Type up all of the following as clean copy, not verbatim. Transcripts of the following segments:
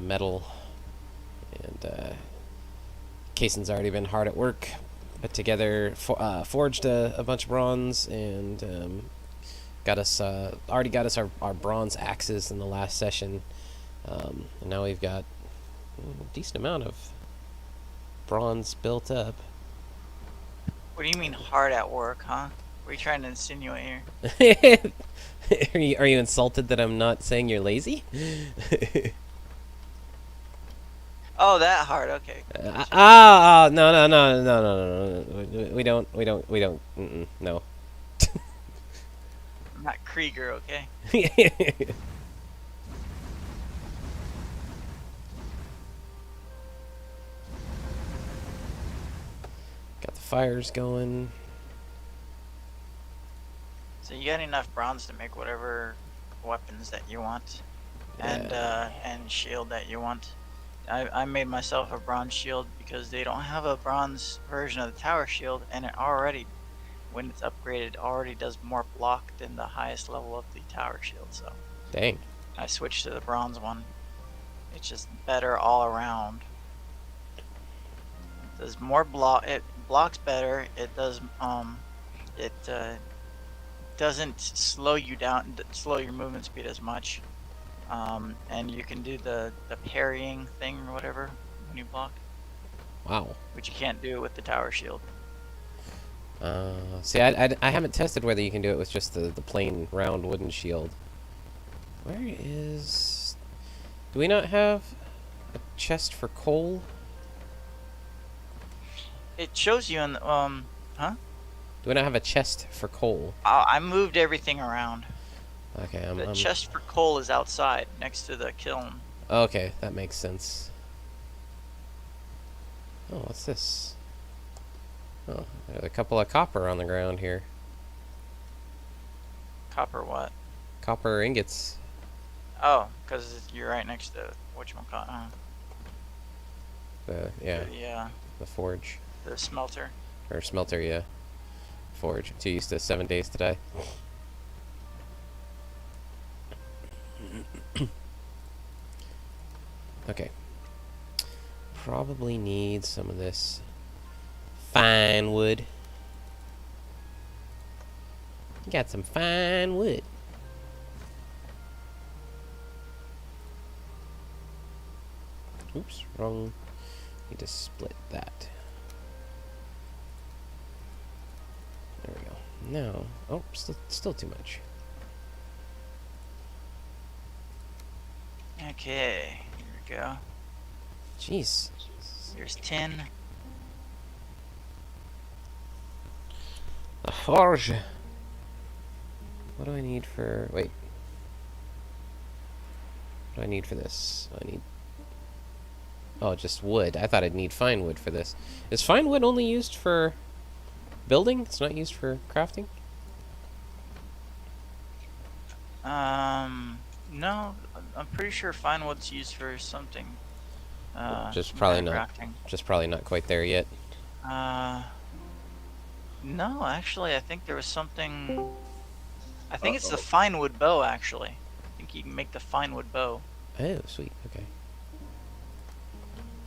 metal, and Cason's already been hard at work. Put together, forged a bunch of bronze, and got us already got us our bronze axes in the last session. And now we've got a decent amount of bronze built up. What do you mean hard at work, huh? What are you trying to insinuate here? Are you insulted that I'm not saying you're lazy? Oh, that hard. Okay. No. We don't. No. I'm not Krieger, okay? Got the fires going. So you got enough bronze to make whatever weapons that you want, and shield that you want. I made myself a bronze shield because they don't have a bronze version of the tower shield, and it already, when it's upgraded, already does more block than the highest level of the tower shield. So Dang. I switched to the bronze one. It's just better all around. It does more block. It blocks better. It does it doesn't slow you down, slow your movement speed as much. And you can do the parrying thing or whatever when you block. Wow. Which you can't do with the tower shield. See, I haven't tested whether you can do it with just the plain round wooden shield. Where is... Do we not have a chest for coal? It shows you in the, huh? Do we not have a chest for coal? I moved everything around. Okay, The chest for coal is outside, next to the kiln. Okay, that makes sense. Oh, what's this? Oh, there's a couple of copper on the ground here. Copper what? Copper ingots. Oh, because you're right next to whatchamacallit, huh? The forge. The smelter. Or smelter, yeah. Forge. Too used to 7 days to die. Okay. Probably need some of this fine wood. Got some fine wood. Oops, wrong. Need to split that. There we go. No. Oh, still too much. Okay, here we go. Jeez. Here's tin. A forge. What do I need for... Wait. What do I need for this? I need... Oh, just wood. I thought I'd need fine wood for this. Is fine wood only used for building? It's not used for crafting? No. I'm pretty sure fine wood's used for something. Just probably not. Crafting. Just probably not quite there yet. No, actually, I think there was something. I think it's the fine wood bow. Actually, I think you can make the fine wood bow. Oh, sweet. Okay.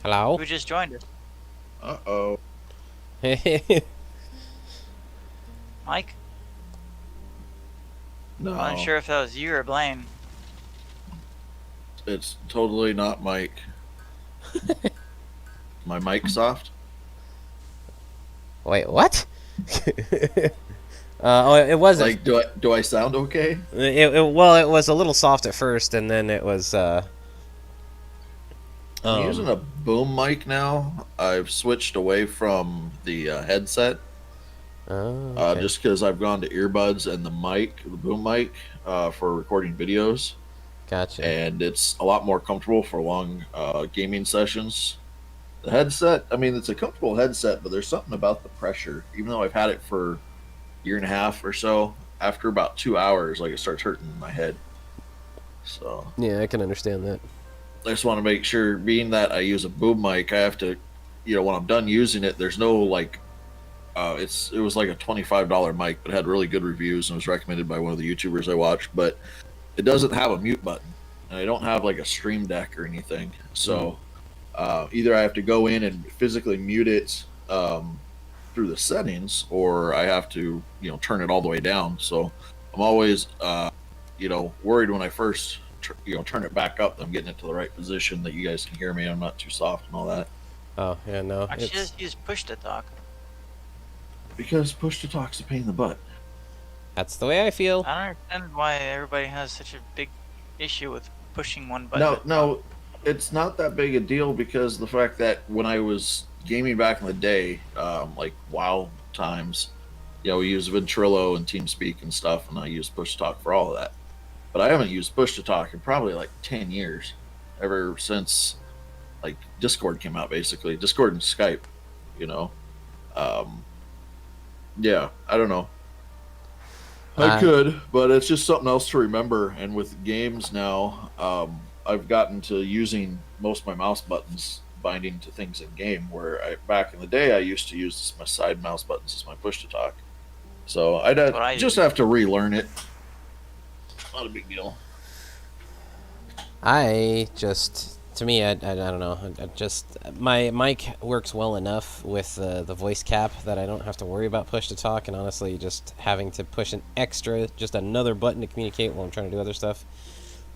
Hello. Who just joined us? Uh-oh. Mike? No. I'm unsure if that was you or Blaine. It's totally not Mike. My mic soft? Wait, what? Oh, it wasn't. Like, do I sound okay? Well, it was a little soft at first, and then it was. I'm using a boom mic now. I've switched away from the headset. Oh, okay. Just because I've gone to earbuds and the boom mic, for recording videos. Gotcha. And it's a lot more comfortable for long gaming sessions. The headset, I mean, it's a comfortable headset, but there's something about the pressure. Even though I've had it for a year and a half or so, after about 2 hours, like, it starts hurting my head. So yeah, I can understand that. I just want to make sure, being that I use a boom mic, I have to, when I'm done using it, there's no like, it was like a $25 mic, but it had really good reviews and was recommended by one of the YouTubers I watched. But it doesn't have a mute button. and I don't have like a stream deck or anything. Mm. So either I have to go in and physically mute it through the settings, or I have to turn it all the way down. So I'm always worried when I first turn it back up that I'm getting it to the right position, that you guys can hear me, I'm not too soft and all that. Oh yeah, no, I should it's just use push to talk. Because push to talk's a pain in the butt. that's the way I feel. I don't understand why everybody has such a big issue with pushing one button. No, to talk. no, it's not that big a deal, because the fact that when I was gaming back in the day, like WoW times, we use Ventrilo and TeamSpeak and stuff, and I use push to talk for all of that. But I haven't used push to talk in probably like 10 years, ever since like Discord came out, basically Discord and Skype. You know, um, yeah, I don't know. I could, but it's just something else to remember. And with games now, I've gotten to using most of my mouse buttons binding to things in game. Where back in the day, I used to use my side mouse buttons as my push to talk. So I'd just have to relearn it. Not a big deal. To me, I don't know. My mic works well enough with the voice cap that I don't have to worry about push to talk. And honestly, just having to push just another button to communicate while I'm trying to do other stuff.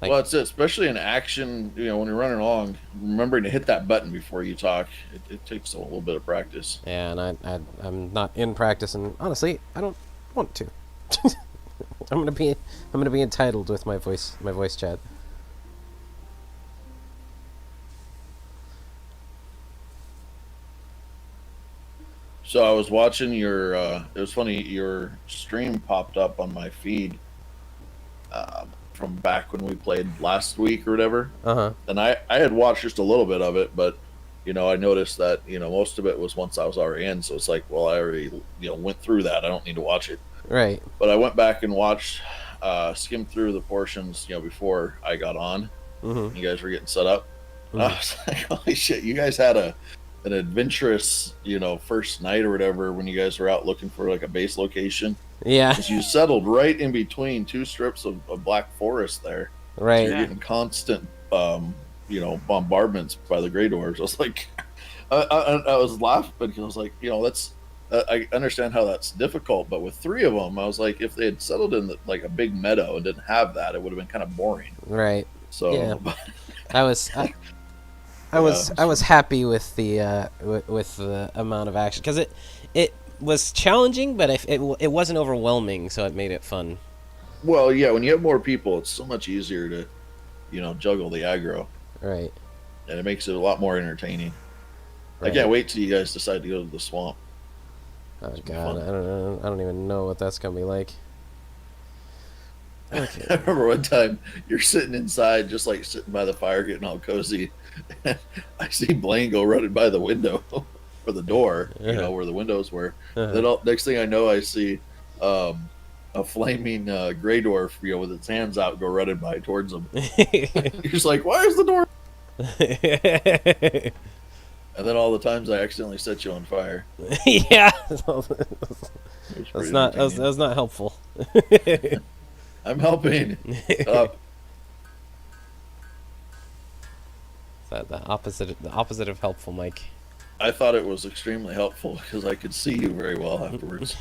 Like, Well, it's especially in action. When you're running along, remembering to hit that button before you talk. It takes a little bit of practice. yeah, and I'm not in practice, and honestly, I don't want to. I'm gonna be entitled with my voice chat. So I was watching your. It was funny. Your stream popped up on my feed from back when we played last week or whatever. Uh-huh. And I had watched just a little bit of it, but I noticed that most of it was once I was already in. So it's like, well, I already went through that. I don't need to watch it. Right. But I went back and watched, skimmed through the portions before I got on. Mm-hmm. You guys were getting set up. And I was like, holy shit! You guys had an adventurous first night or whatever when you guys were out looking for like a base location. Yeah. You settled right in between two strips of black forest there. Right. So you're getting constant, bombardments by the Grey Dwarves. I was like, I was laughing because I was like, that's. I understand how that's difficult, but with three of them, I was like, if they had settled in like a big meadow and didn't have that, it would have been kind of boring. Right. So yeah. I was happy with the with the amount of action, because it was challenging, but it wasn't overwhelming, so it made it fun. Well, yeah, when you have more people, it's so much easier to juggle the aggro. Right. And it makes it a lot more entertaining. Right. I can't wait till you guys decide to go to the swamp. Oh god, I don't know. I don't even know what that's gonna be like. Okay. I remember one time you're sitting inside, just like sitting by the fire, getting all cozy. And I see Blaine go running by the window or the door, where the windows were. Then next thing I know, I see a flaming gray dwarf, with its hands out, go running by towards him. You're just like, why is the door? And then all the times I accidentally set you on fire. Yeah, that was not helpful. I'm helping. Up. The opposite of helpful, Mike. I thought it was extremely helpful because I could see you very well afterwards.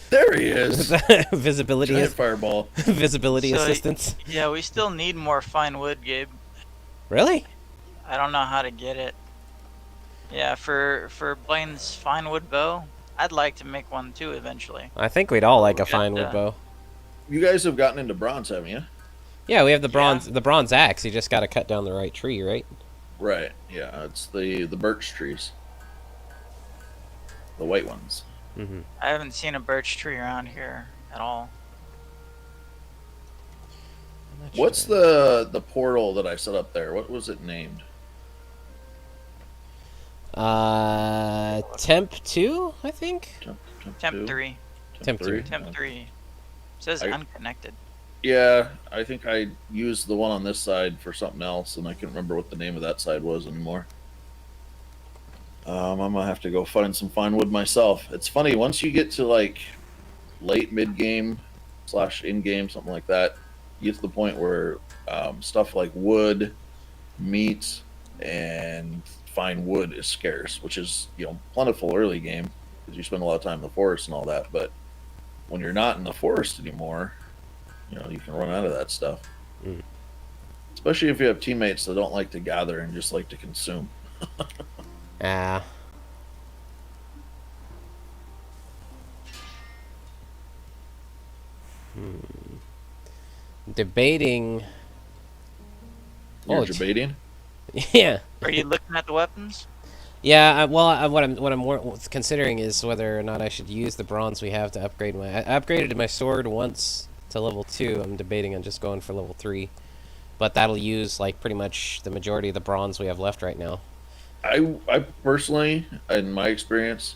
There he is. Visibility. Giant fireball. Visibility assistance. Yeah, we still need more fine wood, Gabe. Really? I don't know how to get it. Yeah, for Blaine's fine wood bow, I'd like to make one too eventually. I think we'd all like a fine wood bow. You guys have gotten into bronze, haven't you? Yeah, we have the bronze axe. You just got to cut down the right tree, right? Right. Yeah, it's the birch trees, the white ones. Mm-hmm. I haven't seen a birch tree around here at all. What's the portal that I set up there? What was it named? Temp 2, I think. Temp 3. Temp 3. Temp 3. It says unconnected. Yeah, I think I used the one on this side for something else, and I can't remember what the name of that side was anymore. I'm gonna have to go find some fine wood myself. It's funny, once you get to like late mid game / in game, something like that, you get to the point where stuff like wood, meat, and fine wood is scarce, which is plentiful early game because you spend a lot of time in the forest and all that. But when you're not in the forest anymore, you can run out of that stuff. Mm. Especially if you have teammates that don't like to gather and just like to consume. Ah. Debating. You're Oh, debating. yeah. Are you looking at the weapons? Yeah, what I'm more considering is whether or not I should use the bronze we have to upgrade my. I upgraded my sword once to level 2. I'm debating on just going for level 3, but that'll use like pretty much the majority of the bronze we have left right now. I personally, in my experience,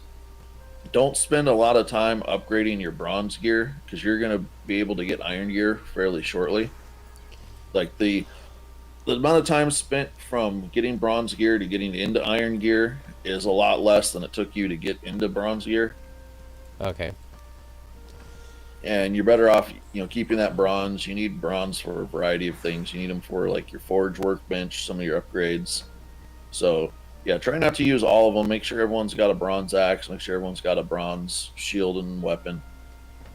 don't spend a lot of time upgrading your bronze gear because you're gonna be able to get iron gear fairly shortly. Like the amount of time spent from getting bronze gear to getting into iron gear is a lot less than it took you to get into bronze gear. Okay. And you're better off, keeping that bronze. You need bronze for a variety of things. You need them for like your forge workbench, some of your upgrades. So yeah, try not to use all of them. Make sure everyone's got a bronze axe. Make sure everyone's got a bronze shield and weapon,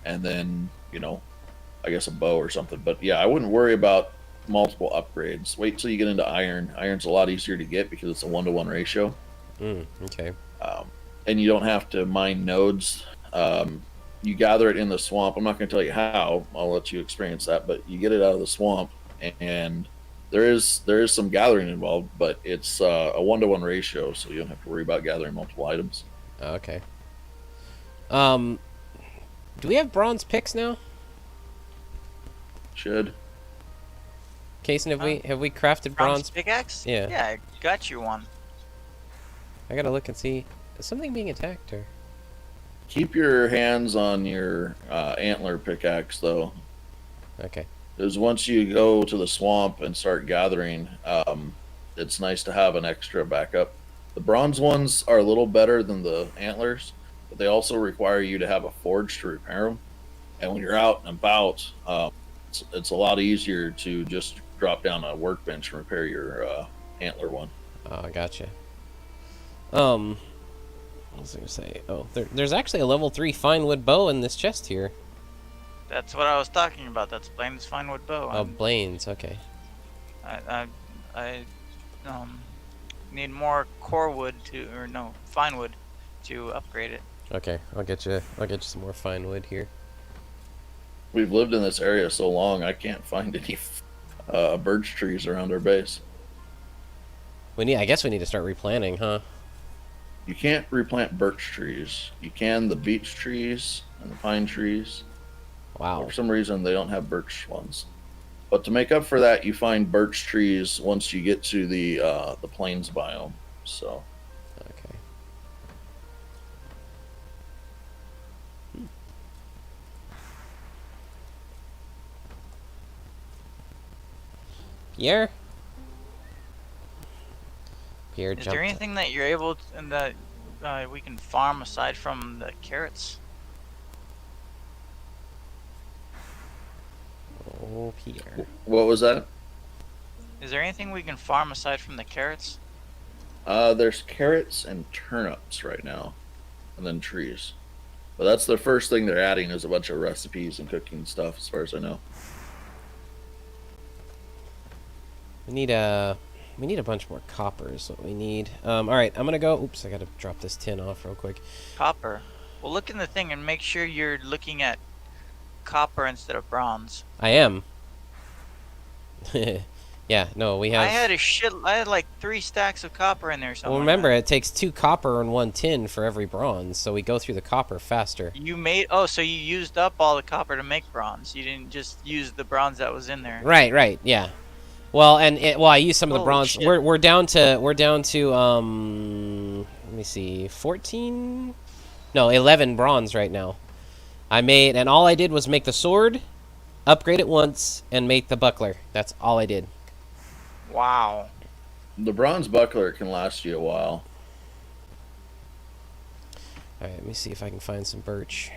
and then I guess a bow or something. But yeah, I wouldn't worry about multiple upgrades. Wait till you get into iron. Iron's a lot easier to get because it's a 1-to-1 ratio, Okay. and you don't have to mine nodes. You gather it in the swamp. I'm not going to tell you how. I'll let you experience that. But you get it out of the swamp, and there is some gathering involved, but it's a 1-to-1 ratio, so you don't have to worry about gathering multiple items. Okay. Um, do we have bronze picks now? Should. Kason, have we crafted Bronze bronze? pickaxe? Yeah. Yeah, I got you one. I gotta look and see. Is something being attacked or? Keep your hands on your antler pickaxe, though. Okay. Because once you go to the swamp and start gathering, it's nice to have an extra backup. The bronze ones are a little better than the antlers, but they also require you to have a forge to repair them. And when you're out and about, it's a lot easier to just drop down a workbench and repair your antler one. Oh, I gotcha. What was I gonna say? Oh, there's actually a level 3 fine wood bow in this chest here. That's what I was talking about. That's Blaine's fine wood bow. Oh, Blaine's. Okay. I need more core wood or no, fine wood to upgrade it. Okay. I'll get you some more fine wood here. We've lived in this area so long, I can't find any birch trees around our base. I guess we need to start replanting, huh? You can't replant birch trees. You can the beech trees and the pine trees. Wow. For some reason, they don't have birch ones. But to make up for that, you find birch trees once you get to the plains biome. So Okay. Pierre? Pierre Is jumped. there anything that you're able to, and that we can farm aside from the carrots? Oh, Pierre. what was that? Is there anything we can farm aside from the carrots? There's carrots and turnips right now, and then trees. But that's the first thing they're adding is a bunch of recipes and cooking stuff, as far as I know. We need a bunch more copper is what we need. All right, I'm gonna go. Oops, I gotta drop this tin off real quick. Copper. Well, look in the thing and make sure you're looking at copper instead of bronze. I am. Yeah, no, we have. I had like 3 stacks of copper in there. Well, remember, it takes 2 copper and 1 tin for every bronze, so we go through the copper faster. So you used up all the copper to make bronze. You didn't just use the bronze that was in there. Right, yeah. Well, I used some of the Holy bronze. shit. We're down to let me see, 14? No, 11 bronze right now. And all I did was make the sword, upgrade it once, and make the buckler. That's all I did. Wow. The bronze buckler can last you a while. Alright, let me see if I can find some birch.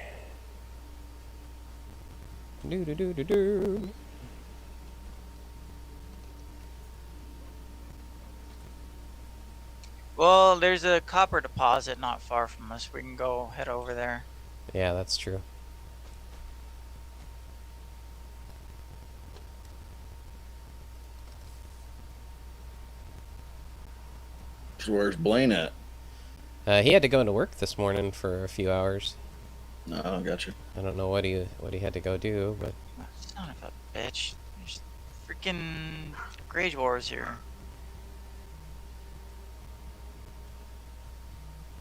Well, there's a copper deposit not far from us. We can go head over there. Yeah, that's true. So where's Blaine at? He had to go into work this morning for a few hours. No, I don't got you. I don't know what he had to go do, but Oh, son of a bitch. There's freaking Grade Wars here.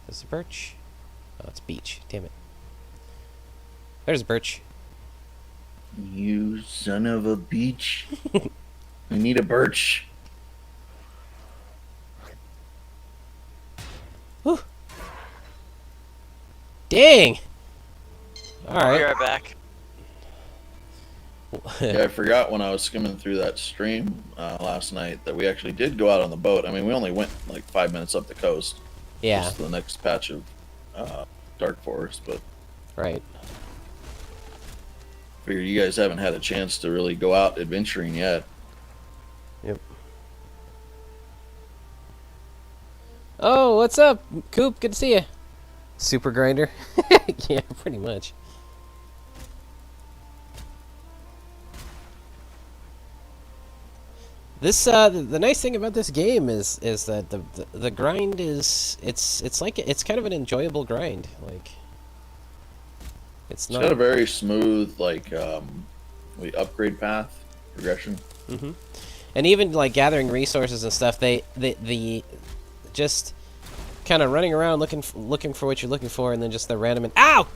is it birch? Oh, it's beech. Damn it. There's birch. You son of a beach. I need a birch. Whew. Dang. All I'll be right. right back. Yeah, I forgot when I was skimming through that stream last night that we actually did go out on the boat. I mean, we only went like 5 minutes up the coast. Yeah. Just the next patch of dark forest, but Right. figure you guys haven't had a chance to really go out adventuring yet. Yep. Oh, what's up, Coop? Good to see you. Super grinder. Yeah, pretty much. This the nice thing about this game is that the grind is it's like it's kind of an enjoyable grind. Like it's It's not. got a very smooth upgrade path progression. And even like gathering resources and stuff, the just kind of running around looking for what you're looking for, and then just the random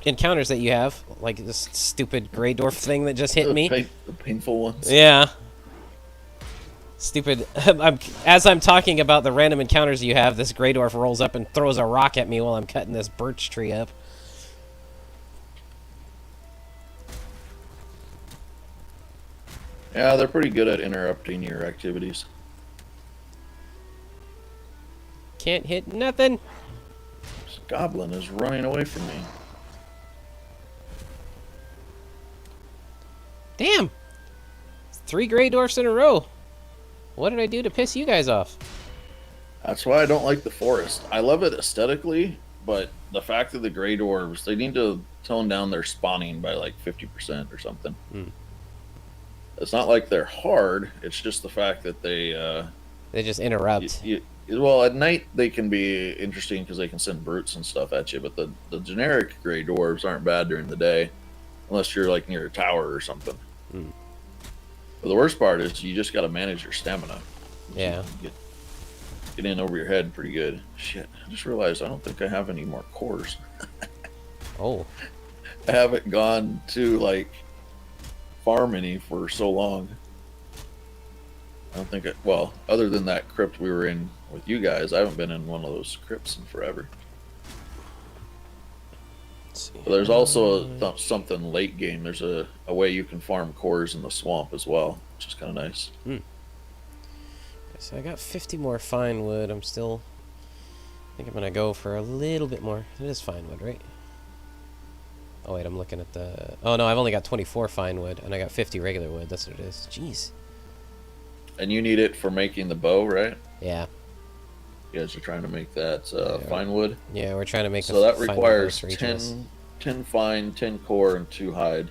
encounters that you have, like this stupid gray dwarf thing that just hit me. The painful ones. Yeah. Stupid. As I'm talking about the random encounters you have, this gray dwarf rolls up and throws a rock at me while I'm cutting this birch tree up. Yeah, they're pretty good at interrupting your activities. Can't hit nothing. This goblin is running away from me. Damn. 3 gray dwarfs in a row. What did I do to piss you guys off? That's why I don't like the forest. I love it aesthetically, but the fact that the gray dwarves, they need to tone down their spawning by like 50% or something. It's not like they're hard. It's just the fact that They just interrupt. well, at night they can be interesting because they can send brutes and stuff at you. But the generic gray dwarves aren't bad during the day, unless you're like near a tower or something. But the worst part is you just got to manage your stamina. Yeah. Get in over your head pretty good. Shit, I just realized I don't think I have any more cores. Oh. I haven't gone to like farm any for so long. I don't think well, other than that crypt we were in with you guys, I haven't been in one of those crypts in forever. Let's see. But there's also something late game. There's a way you can farm cores in the swamp as well, which is kind of nice. So I got 50 more fine wood. I think I'm gonna go for a little bit more. It is fine wood, right? Oh wait, I'm looking at the. Oh no, I've only got 24 fine wood, and I got 50 regular wood. That's what it is. Jeez. And you need it for making the bow, right? Yeah. You guys are trying to make that Yeah. fine wood. Yeah, we're trying to make. So that fine wood requires for each of us. 10 fine, 10 core, and 2 hide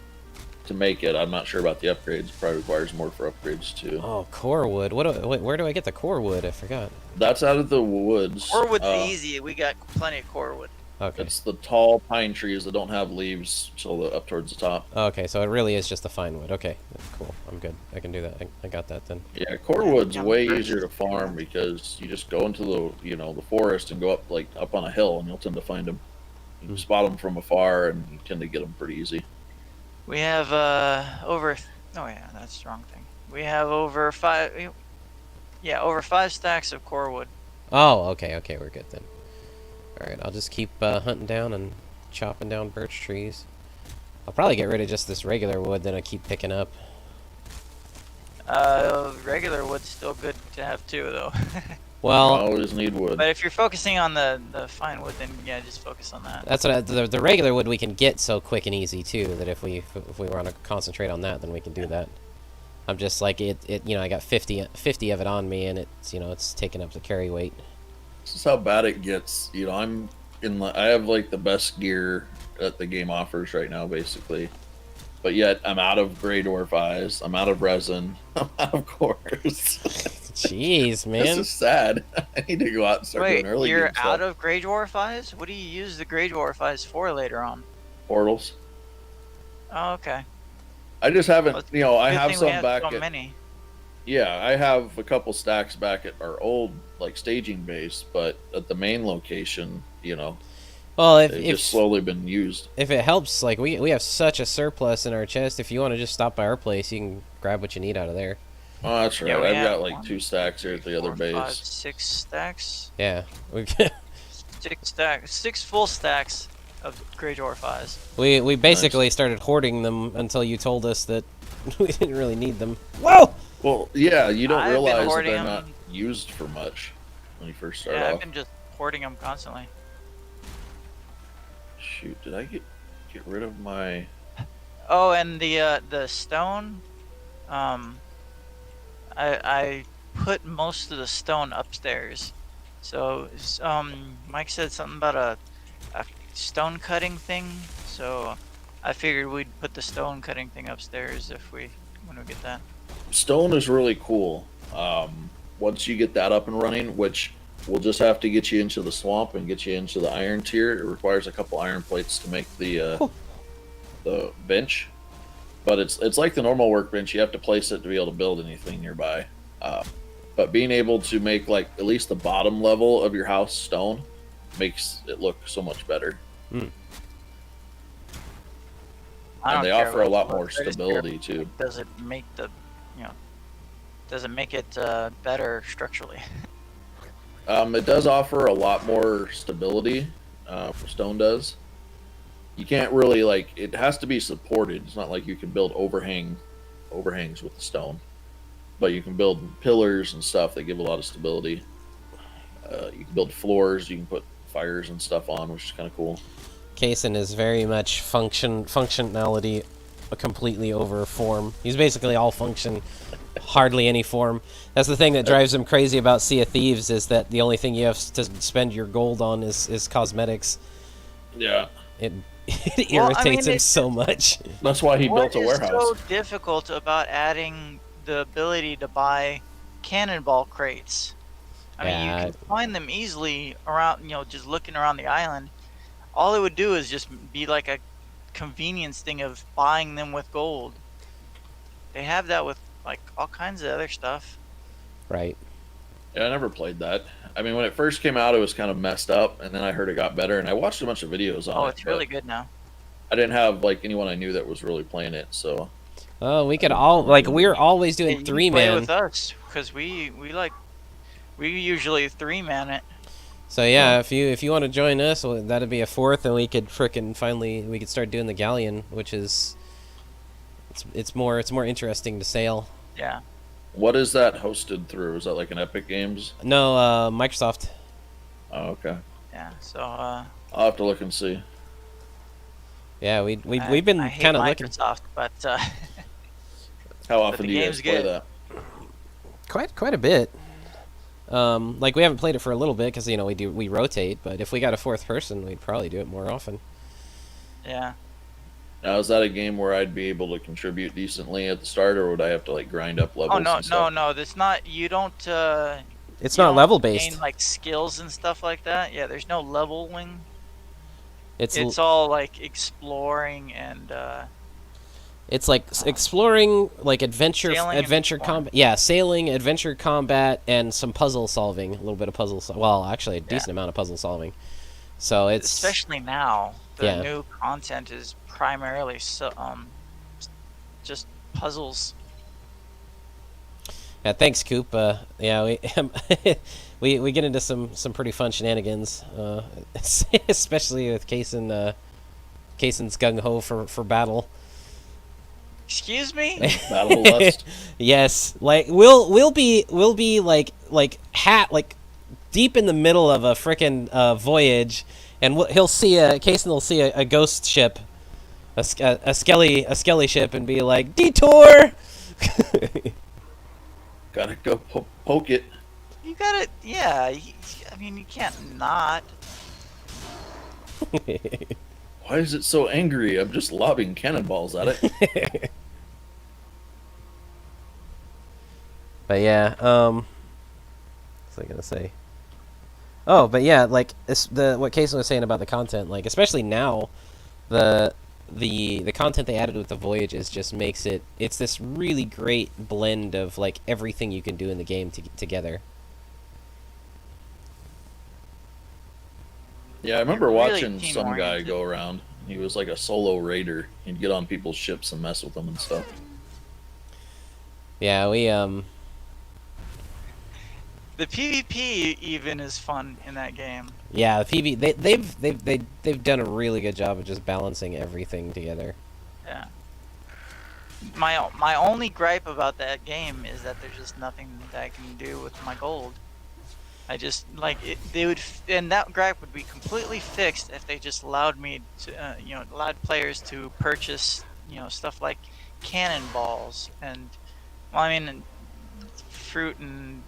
to make it. I'm not sure about the upgrades. Probably requires more for upgrades too. Oh, core wood. Where do I get the core wood? I forgot. That's out of the woods. Core wood's easy. We got plenty of core wood. Okay. It's the tall pine trees that don't have leaves till up towards the top. Okay, so it really is just the fine wood. Okay, cool. I'm good. I can do that. I got that then. Yeah, core wood's Yeah, way birch easier to farm because you just go into the forest and go up on a hill and you'll tend to find them. You can spot them from afar and you tend to get them pretty easy. We have over. Oh yeah, that's the wrong thing. We have over 5. Yeah, over 5 stacks of core wood. Oh, okay, we're good then. Alright, I'll just keep hunting down and chopping down birch trees. I'll probably get rid of just this regular wood that I keep picking up. Regular wood's still good to have too, though. Well, Always need wood. But if you're focusing on the fine wood, then yeah, just focus on that. that's what the regular wood we can get so quick and easy too. That if we want to concentrate on that, then we can do that. I'm just like I got 50 of it on me, and it's it's taking up the carry weight. This is how bad it gets. You know, I have like the best gear that the game offers right now, basically. But yet I'm out of gray dwarf eyes. I'm out of resin. I'm out of cores. Jeez, This man. is sad. I need to go out and start Wait, doing early you're game out stuff. of Grey Dwarf Eyes? What do you use the Grey Dwarf Eyes for later on? Portals. Oh, okay. I just haven't. Well, it's You know, I good have thing we some have back so at. many. Yeah, I have a couple stacks back at our old like staging base, but at the main location, you know, Well, they've just slowly been used. if it helps, like we have such a surplus in our chest. If you want to just stop by our place, you can grab what you need out of there. Oh, that's right. Yeah, we I've have got like 1, 2 stacks here at the other 4, 5, base. 6 stacks. Yeah, we 6 stacks. 6 full stacks of Grey Dwarf Eyes. we basically started hoarding them until you told us that we didn't really need them. Whoa! Well, yeah, you don't I've been realize that hoarding they're them. not used for much when you first start Yeah, I've off. been just hoarding them constantly. Shoot, did I get rid of my? Oh, and the stone, I put most of the stone upstairs. So Mike said something about a stone cutting thing. So I figured we'd put the stone cutting thing upstairs when we get that. Stone is really cool. Once you get that up and running, which we'll just have to get you into the swamp and get you into the iron tier. It requires a couple iron plates to make the bench, but it's like the normal workbench. You have to place it to be able to build anything nearby. But being able to make like at least the bottom level of your house stone makes it look so much better. Hmm. And they offer a lot more stability too. Does it make does it make it better structurally? It does offer a lot more stability. Stone does. You can't really like. It has to be supported. It's not like you can build overhangs with the stone, but you can build pillars and stuff that give a lot of stability. You can build floors. You can put fires and stuff on, which is kind of cool. Kaysen is very much functionality completely over form. He's basically all function, hardly any form. That's the thing that drives him crazy about Sea of Thieves, is that the only thing you have to spend your gold on is cosmetics. Yeah. It irritates him so much. That's why he built a warehouse. What is so difficult about adding the ability to buy cannonball crates? I mean, you can find them easily around, just looking around the island. All it would do is just be like a convenience thing of buying them with gold. They have that with like all kinds of other stuff. Right. Yeah, I never played that. I mean, when it first came out, it was kind of messed up, and then I heard it got better, and I watched a bunch of videos on it. Oh, it's really good now. I didn't have like anyone I knew that was really playing it, so. Oh, we could all we're always doing You 3-man. play with us because we usually 3-man it. So yeah, if you want to join us, well, that'd be a 4th, and we could we could start doing the galleon, which is it's more interesting to sail. Yeah. What is that hosted through? Is that like an Epic Games? No, Microsoft. Oh, okay. Yeah. So I'll have to look and see. Yeah, we've been kind of looking. Microsoft, but How often do you guys play that? Quite a bit. Like we haven't played it for a little bit because we rotate, but if we got a 4th person, we'd probably do it more often. yeah. Now, is that a game where I'd be able to contribute decently at the start, or would I have to like grind up levels? Oh no, and stuff? no, that's not. You don't. It's you not don't level based. gain, like skills and stuff like that. Yeah, there's no leveling. It's all like exploring and. It's like exploring, like adventure Sailing combat. Yeah, sailing, adventure combat, and some puzzle solving. A little bit of puzzle. Well, actually, a decent amount of puzzle solving. So it's especially now the Yeah. new content is primarily just puzzles. Yeah, thanks, Coop. Yeah, we get into some pretty fun shenanigans, especially with Kaysen's gung ho for battle. Excuse me? Battle Lust. Yes, like we'll be like deep in the middle of a frickin' voyage, and Kaysen will see a ghost ship, a skelly ship, and be like, detour. Gotta go poke it. You gotta, yeah. I mean, you can't not. Why is it so angry? I'm just lobbing cannonballs at it. But yeah, what's I gonna say? Oh, but yeah, like what Kason was saying about the content, like especially now, the the content they added with the voyages just makes it's this really great blend of like everything you can do in the game together. Yeah, I remember Really watching team some guy oriented. go around. He was like a solo raider. He'd get on people's ships and mess with them and stuff. Yeah, we The PvP even is fun in that game. yeah, the PV they've done a really good job of just balancing everything together. Yeah. My only gripe about that game is that there's just nothing that I can do with my gold. I just like it. They would, and that gripe would be completely fixed if they just allowed me to, allowed players to purchase, stuff like cannonballs and, well, I mean, fruit and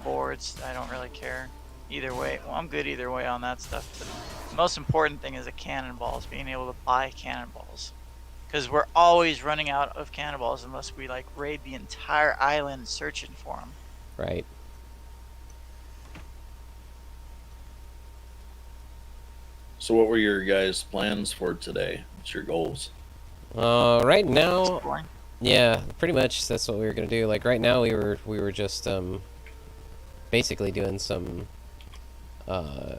boards. I don't really care either way. Well, I'm good either way on that stuff. But the most important thing is the cannonballs, being able to buy cannonballs, because we're always running out of cannonballs unless we like raid the entire island searching for them. Right. So, what were your guys' plans for today? What's your goals? Right now, Exploring. yeah, pretty much that's what we were gonna do. Like right now, we were just basically doing some uh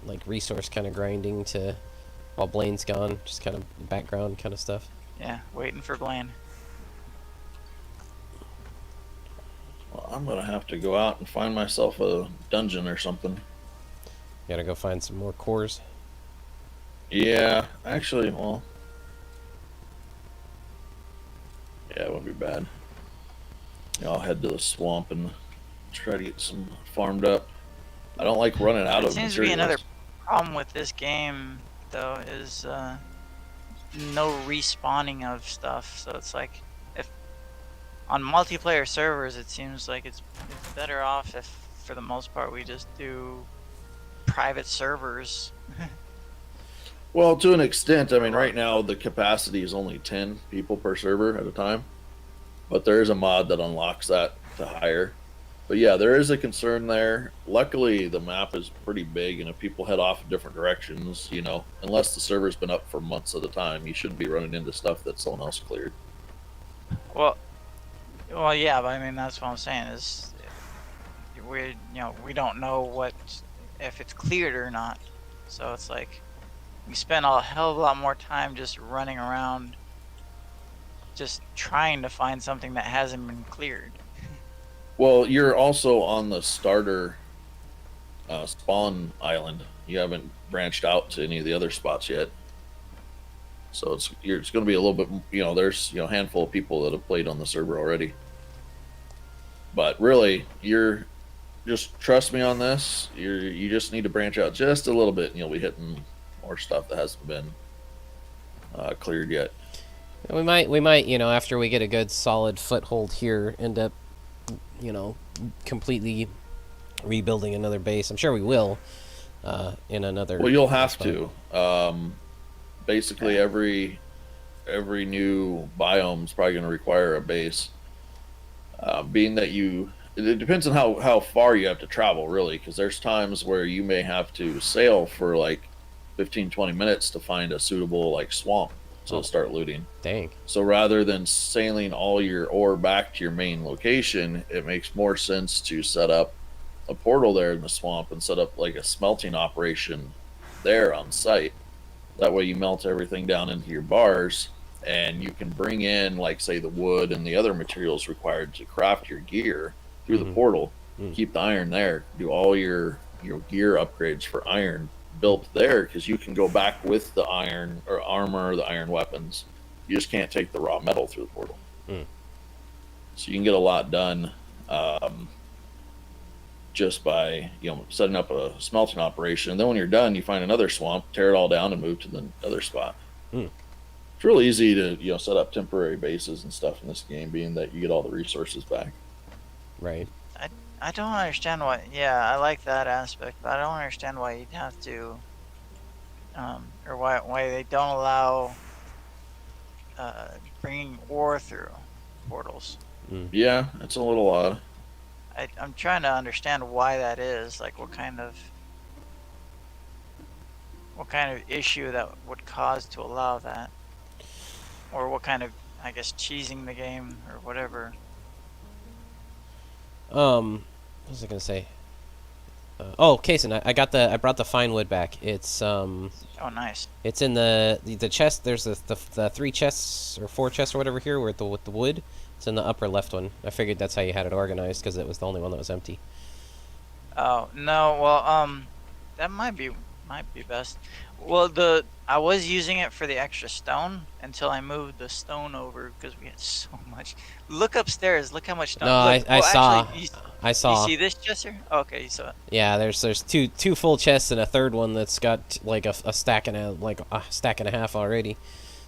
like resource kind of grinding to while Blaine's gone, just kind of background kind of stuff. Yeah, waiting for Blaine. Well, I'm gonna have to go out and find myself a dungeon or something. Gotta go find some more cores. Yeah, actually, well, yeah, it won't be bad. Yeah, I'll head to the swamp and try to get some farmed up. I don't like running out It of seems to be materials. another problem with this game, though, is no respawning of stuff. So it's like, if on multiplayer servers, it seems like it's better off if, for the most part, we just do private servers. Well, to an extent, I mean, right now the capacity is only 10 people per server at a time, but there is a mod that unlocks that to higher. But yeah, there is a concern there. Luckily, the map is pretty big, and if people head off in different directions, unless the server's been up for months at a time, you shouldn't be running into stuff that someone else cleared. Well, yeah, but I mean that's what I'm saying is we don't know if it's cleared or not. So it's like we spend a hell of a lot more time just running around, just trying to find something that hasn't been cleared. Well, you're also on the starter spawn island. You haven't branched out to any of the other spots yet. So it's going to be a little bit, there's a handful of people that have played on the server already. But really, you're just trust me on this. You just need to branch out just a little bit, and you'll be hitting more stuff that hasn't been cleared yet. We might, after we get a good solid foothold here, end up, completely rebuilding another base. I'm sure we will, in another. Well, you'll have spot. to. Basically, every new biome is probably going to require a base. Being that it depends on how far you have to travel, really, because there's times where you may have to sail for like 15-20 minutes to find a suitable like swamp to start looting. Dang. So rather than sailing all your ore back to your main location, it makes more sense to set up a portal there in the swamp and set up like a smelting operation there on site. That way you melt everything down into your bars, and you can bring in, like, say, the wood and the other materials required to craft your gear through the portal. Keep the iron there. Do all your gear upgrades for iron built there, because you can go back with the iron or armor, the iron weapons. You just can't take the raw metal through the portal. So you can get a lot done just by setting up a smelting operation. And then when you're done, you find another swamp, tear it all down, and move to the other spot. It's real easy to set up temporary bases and stuff in this game, being that you get all the resources back. Right. I don't understand why. Yeah, I like that aspect, but I don't understand why you'd have to, or why they don't allow bringing ore through portals. Yeah, it's a little odd. I'm trying to understand why that is. Like, what kind of issue that would cause to allow that, or what kind of, I guess, cheesing the game or whatever. What was I gonna say? Oh, Kason, I brought the fine wood back. Oh, nice. It's in the chest. There's the 3 chests or 4 chests or whatever here with the wood. It's in the upper left one. I figured that's how you had it organized because it was the only one that was empty. Oh no, well, that might be best. Well, I was using it for the extra stone until I moved the stone over because we had so much. Look upstairs. Look how much stone. No, Look. I Well, saw. actually, I you saw. see this chest here? Okay, you saw it. Yeah, there's two full chests and a third one that's got like a stack and a stack and a half already.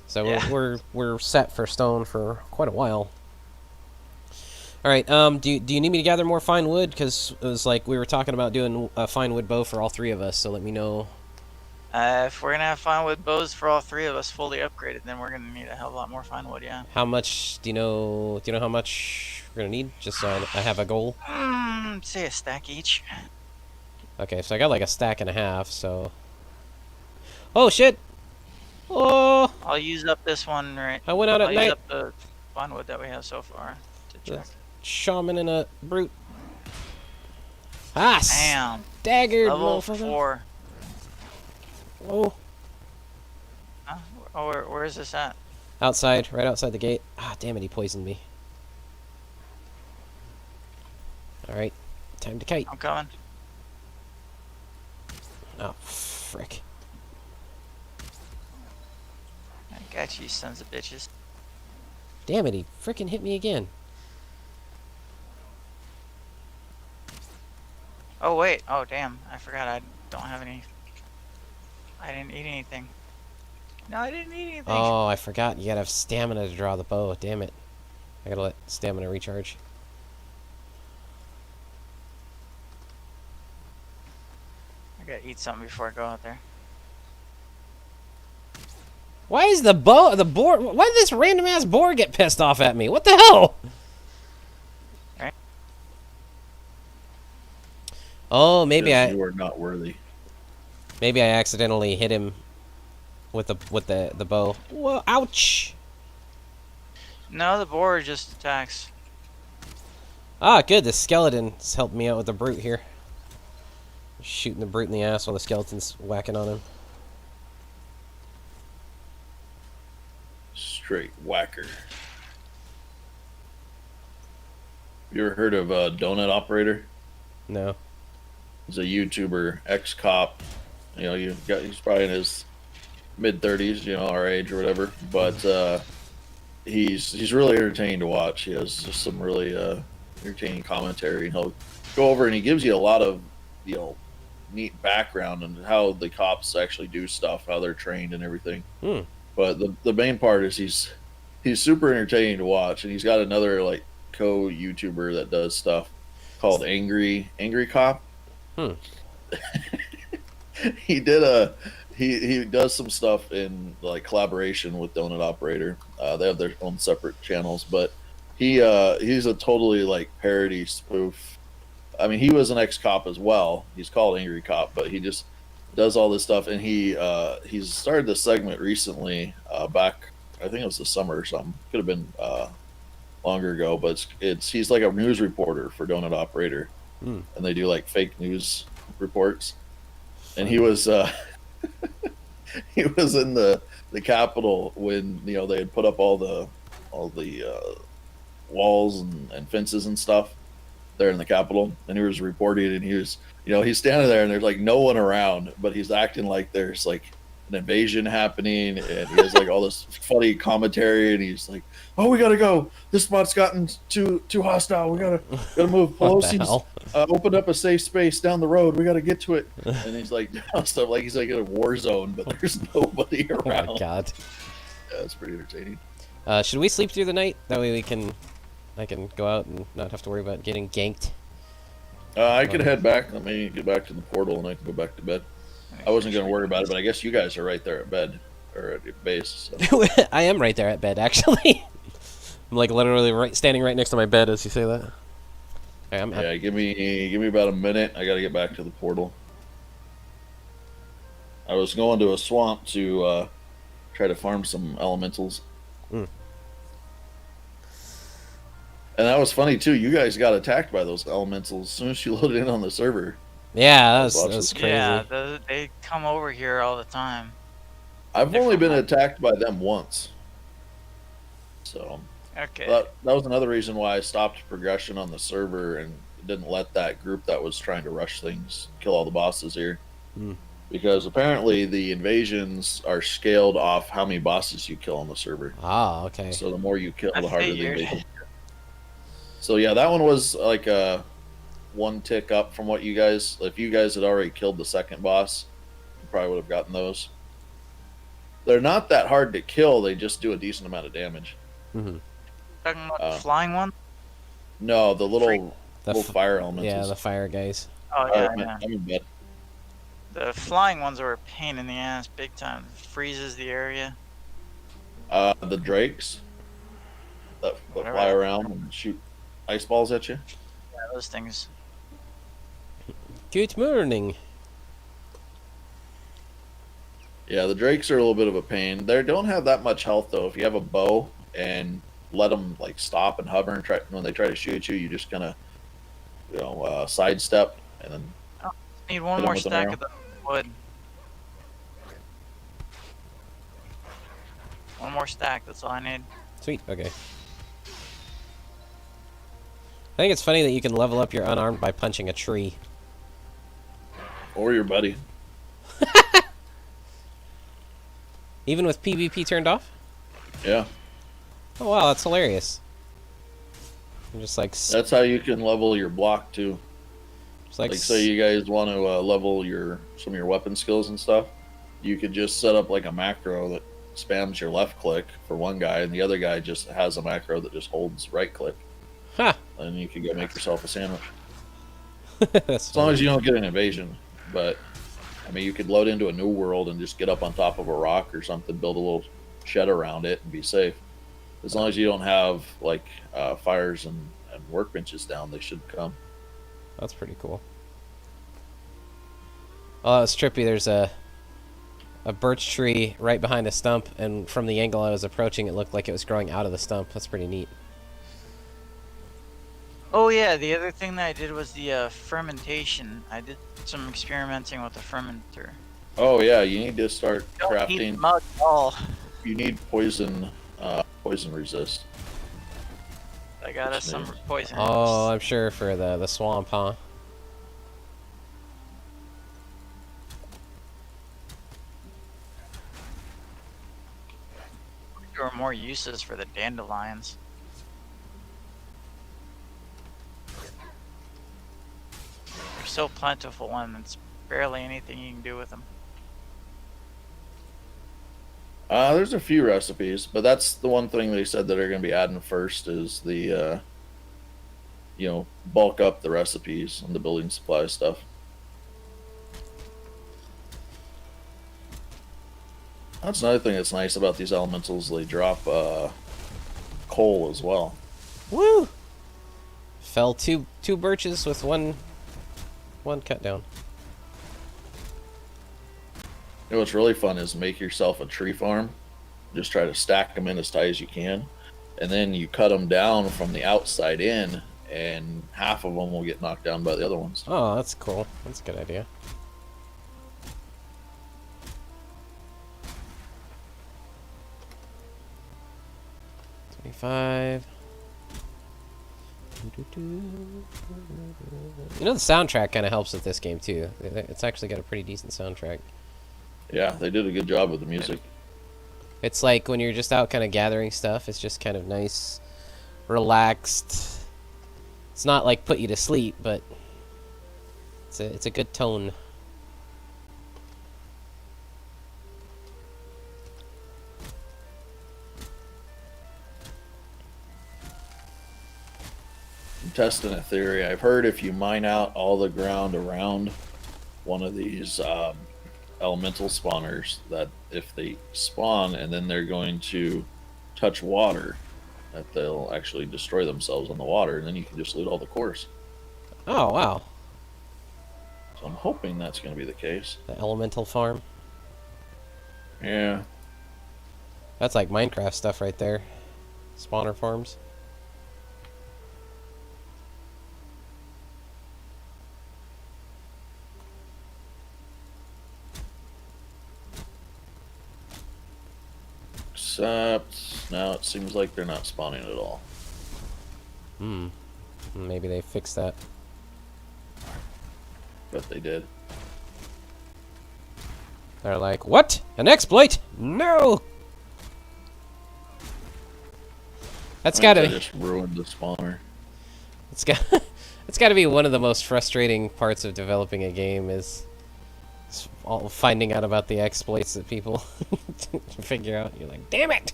So Yeah. we're set for stone for quite a while. All right. Do you need me to gather more fine wood? Because it was like we were talking about doing a fine wood bow for all 3 of us. So let me know. If we're gonna have fine wood bows for all 3 of us fully upgraded, then we're gonna need a hell of a lot more fine wood. Yeah. How much do you know? Do you know how much we're gonna need? Just so I have a goal. Say a stack each. Okay, so I got like a stack and a half. So. Oh shit! Oh! I'll use up this one right. I went out at I'll night. use up the fine wood that we have so far to check. Shaman and a brute. Ah! Damn. Staggered, Level motherfucker. 4. Oh. Huh? Oh, where is this at? Outside, right outside the gate. Ah, damn it, he poisoned me. Alright, time to kite. I'm coming. Oh, frick. I got you, sons of bitches. Damn it, he frickin' hit me again. Oh, wait. Oh, damn. I forgot I don't have any. I didn't eat anything. No, I didn't eat anything. Oh, I forgot. You gotta have stamina to draw the bow. Damn it. I gotta let stamina recharge. I gotta eat something before I go out there. Why is the boar? Why did this random ass boar get pissed off at me? What the hell? Right. Oh, maybe Because I you are not worthy. accidentally hit him with the bow. Whoa! Ouch! No, the boar just attacks. Ah, good. The skeleton's helped me out with the brute here. Shooting the brute in the ass while the skeleton's whacking on him. Straight whacker. You ever heard of Donut Operator? No. He's a YouTuber, ex-cop. You know, he's probably in his mid-30s, you know, our age or whatever. But he's really entertaining to watch. He has just some really entertaining commentary, and he'll go over and he gives you a lot of, you know, neat background on how the cops actually do stuff, how they're trained and everything. Hmm. But the main part is he's super entertaining to watch, and he's got another like co-YouTuber that does stuff called Angry Cop. Hmm. he did a he does some stuff in like collaboration with Donut Operator. They have their own separate channels, but he's a totally like parody spoof. I mean, he was an ex-cop as well. He's called Angry Cop, but he just does all this stuff, and he's started this segment recently, back I think it was the summer or something. Could have been longer ago, but he's like a news reporter for Donut Operator, and they do like fake news reports. And he was he was in the Capitol when, you know, they had put up all the walls and fences and stuff there in the Capitol, and he was reporting, and he was, you know, he's standing there and there's like no one around, but he's acting like there's like an invasion happening, and he has like all this funny commentary, and he's like, "Oh, we gotta go. This spot's gotten too hostile. We gotta move. What the Pelosi's hell? opened up a safe space down the road. We gotta get to it." And he's like stuff like he's like in a war zone, but there's nobody Oh around. my god. Yeah, it's pretty entertaining. Should we sleep through the night? That way I can go out and not have to worry about getting ganked. I could head back. Let me get back to the portal and I can go back to bed. Let me I wasn't finish going to worry reading about it, this. but I guess you guys are right there at bed or at your base. So. I am right there at bed, actually. I'm like literally standing right next to my bed as you say that. Okay, Yeah, give me about a minute. I got to get back to the portal. I was going to a swamp to try to farm some elementals. Mm. And that was funny too. You guys got attacked by those elementals as soon as you loaded in on the server. Yeah, I was that watching. was Yeah, crazy. they come over here all the time. I've They're only from been like, attacked by them once, so okay. that was another reason why I stopped progression on the server and didn't let that group that was trying to rush things kill all the bosses here. Mm. Because apparently the invasions are scaled off how many bosses you kill on the server. Ah, okay. So the more you kill, I the harder the figured. invasion. So yeah, that one was like a one tick up from what you guys. If you guys had already killed the second boss, you probably would have gotten those. They're not that hard to kill. They just do a decent amount of damage. Mm-hmm. Talking about the Uh, flying one? no, the Freak. little fire Yeah, the elementals. fire guys. Oh All yeah, right, man, yeah. I'm in bed. The flying ones are a pain in the ass, big time. Freezes the area. The drakes that Whatever fly that. around and shoot ice balls at you. Yeah, those things. Good morning. Yeah, the drakes are a little bit of a pain. They don't have that much health though. If you have a bow and let them like stop and hover and try when they try to shoot you, you just kind of sidestep and then Oh, need one hit them more with an stack arrow. of the wood. One more stack. That's all I need. Sweet. Okay. I think it's funny that you can level up your unarmed by punching a tree. Or your buddy. Even with PvP turned off? Yeah, Oh wow, that's hilarious. I'm just like, that's how you can level your block too. Like say you guys want to level some of your weapon skills and stuff, you could just set up like a macro that spams your left click for one guy, and the other guy just has a macro that just holds right click, ha. and you can go make yourself a sandwich. That's As long funny. as you don't get an invasion. But I mean, you could load into a new world and just get up on top of a rock or something, build a little shed around it, and be safe. As long as you don't have like fires and workbenches down, they should come. That's pretty cool. Oh, that was trippy. There's a birch tree right behind a stump, and from the angle I was approaching, it looked like it was growing out of the stump. That's pretty neat. Oh yeah, the other thing that I did was the fermentation. I did some experimenting with the fermenter. Oh yeah, you need to start Don't need crafting. the mug at all. You need poison resist. I got us some poison. Oh, I'm sure for the swamp, huh? There were more uses for the dandelions. They're so plentiful and it's barely anything you can do with them. There's a few recipes, but that's the one thing they said that they're going to be adding first is the bulk up the recipes and the building supply stuff. That's another thing that's nice about these elementals. They drop coal as well. Woo! Fell two birches with one cut down. You know what's really fun is make yourself a tree farm. Just try to stack them in as tight as you can, and then you cut them down from the outside in, and half of them will get knocked down by the other ones. Oh, that's cool. That's a good idea. $25. You know, the soundtrack kind of helps with this game too. It's actually got a pretty decent soundtrack. Yeah, they did a good job with the music. It's like when you're just out kind of gathering stuff, it's just kind of nice, relaxed. It's not like put you to sleep, but it's a good tone. testing a theory. I've heard if you mine out all the ground around one of these elemental spawners, that if they spawn and then they're going to touch water, that they'll actually destroy themselves on the water, and then you can just loot all the cores. Oh, wow. So I'm hoping that's going to be the case. The elemental farm. Yeah. That's like Minecraft stuff right there. Spawner farms. Except now it seems like they're not spawning at all. Hmm. Maybe they fixed that. But they did. They're like, what? An exploit? No! That's gotta I be... just ruined the spawner. It's got... it's gotta be one of the most frustrating parts of developing a game is all finding out about the exploits that people figure out. You're like, damn it!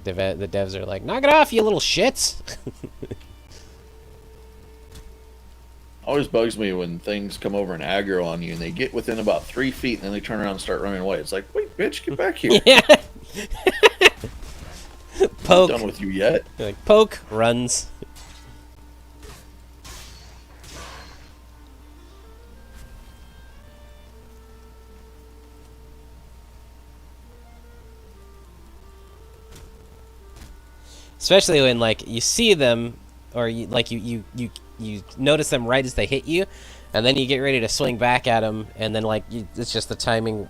The devs are like, knock it off, you little shits! Always bugs me when things come over and aggro on you and they get within about 3 feet and then they turn around and start running away. It's like, wait, bitch, get back here. Yeah! Poke. I'm done with you yet. You're like, poke, runs. Especially when, like, you see them, or you notice them right as they hit you, and then you get ready to swing back at them, and then, like, it's just the timing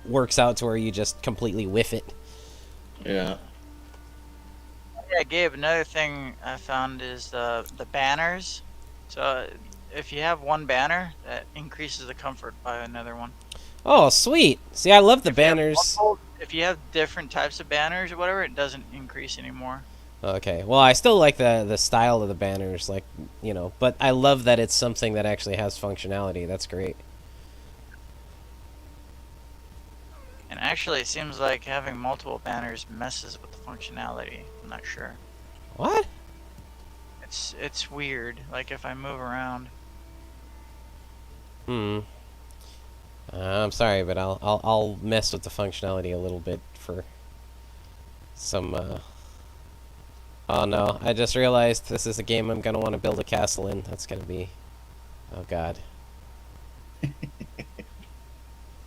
works out to where you just completely whiff it. Yeah. Yeah, Gabe, another thing I found is the banners. So if you have one banner, that increases the comfort by another one. Oh, sweet. See, I love the banners. If you have different types of banners or whatever, it doesn't increase anymore. Okay, well, I still like the style of the banners, like, you know, but I love that it's something that actually has functionality. That's great. And actually, it seems like having multiple banners messes with the functionality. I'm not sure. What? It's weird. Like if I move around. Hmm. I'm sorry, but I'll mess with the functionality a little bit for some. Oh no! I just realized this is a game I'm gonna want to build a castle in. That's gonna be. Oh god.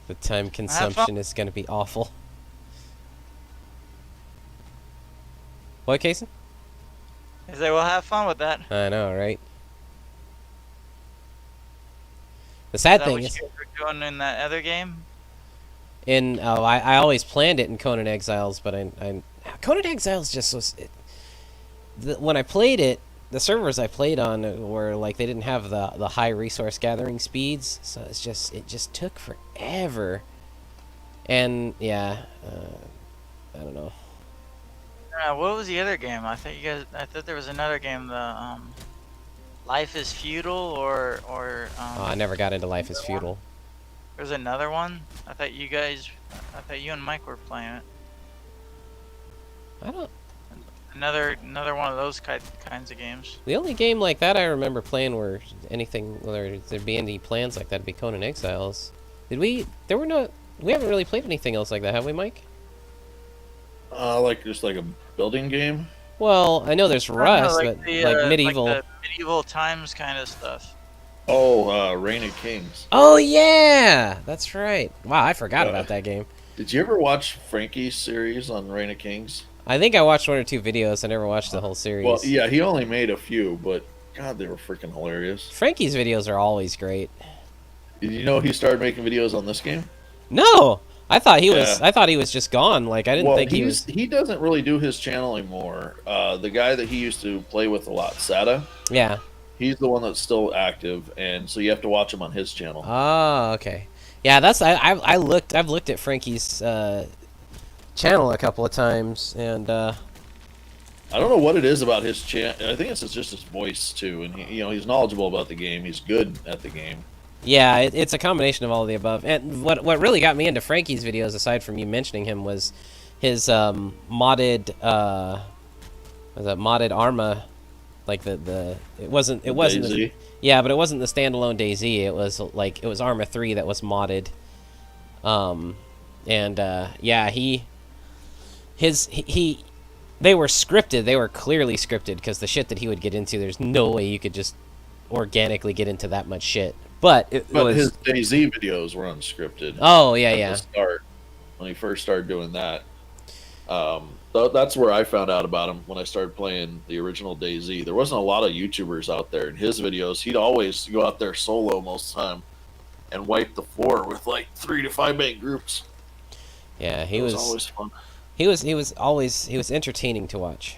The time consumption is gonna be awful. What, Kason? I say, well, have fun with that. I know, right? The sad thing is, what you were doing in that other game? I always planned it in Conan Exiles, but Conan Exiles just was. When I played it, the servers I played on were like they didn't have the high resource gathering speeds, so it just took forever. And yeah, I don't know. What was the other game? I thought there was another game. The Life is Feudal or Oh, I never got into Life is Feudal. There's another one. I thought you and Mike were playing it. I don't. Another one of those kinds of games. The only game like that I remember playing where there'd be any plans like that would be Conan Exiles. We haven't really played anything else like that, have we, Mike? Like just like a building game. Well, I know there's Rust, like but the, like medieval. like the medieval times kind of stuff. Oh, Reign of Kings. Oh yeah, that's right. Wow, I forgot about that game. Did you ever watch Frankie's series on Reign of Kings? I think I watched one or two videos. I never watched the whole series. Well, yeah, he only made a few, but God, they were freaking hilarious. Frankie's videos are always great. Did you know he started making videos on this game? No, I thought he was just gone. Like I didn't think he was. He doesn't really do his channel anymore. The guy that he used to play with a lot, Sada. Yeah. He's the one that's still active, and so you have to watch him on his channel. Oh, okay. Yeah, I've looked at Frankie's channel a couple of times, and I don't know what it is about his channel. I think it's just his voice too, and he's knowledgeable about the game. He's good at the game. yeah, it's a combination of all of the above. And what really got me into Frankie's videos, aside from you mentioning him, was his modded was that modded Arma, like it wasn't DayZ. yeah, but it wasn't the standalone DayZ. It was like it was Arma 3 that was modded. And yeah, they were scripted. They were clearly scripted because the shit that he would get into, there's no way you could just organically get into that much shit. But it was his DayZ videos were unscripted. Oh yeah, at yeah. the start, when he first started doing that. That's where I found out about him when I started playing the original DayZ. There wasn't a lot of YouTubers out there. In his videos, he'd always go out there solo most of the time and wipe the floor with like 3 to 5 man groups. Yeah, it was always fun. He was entertaining to watch.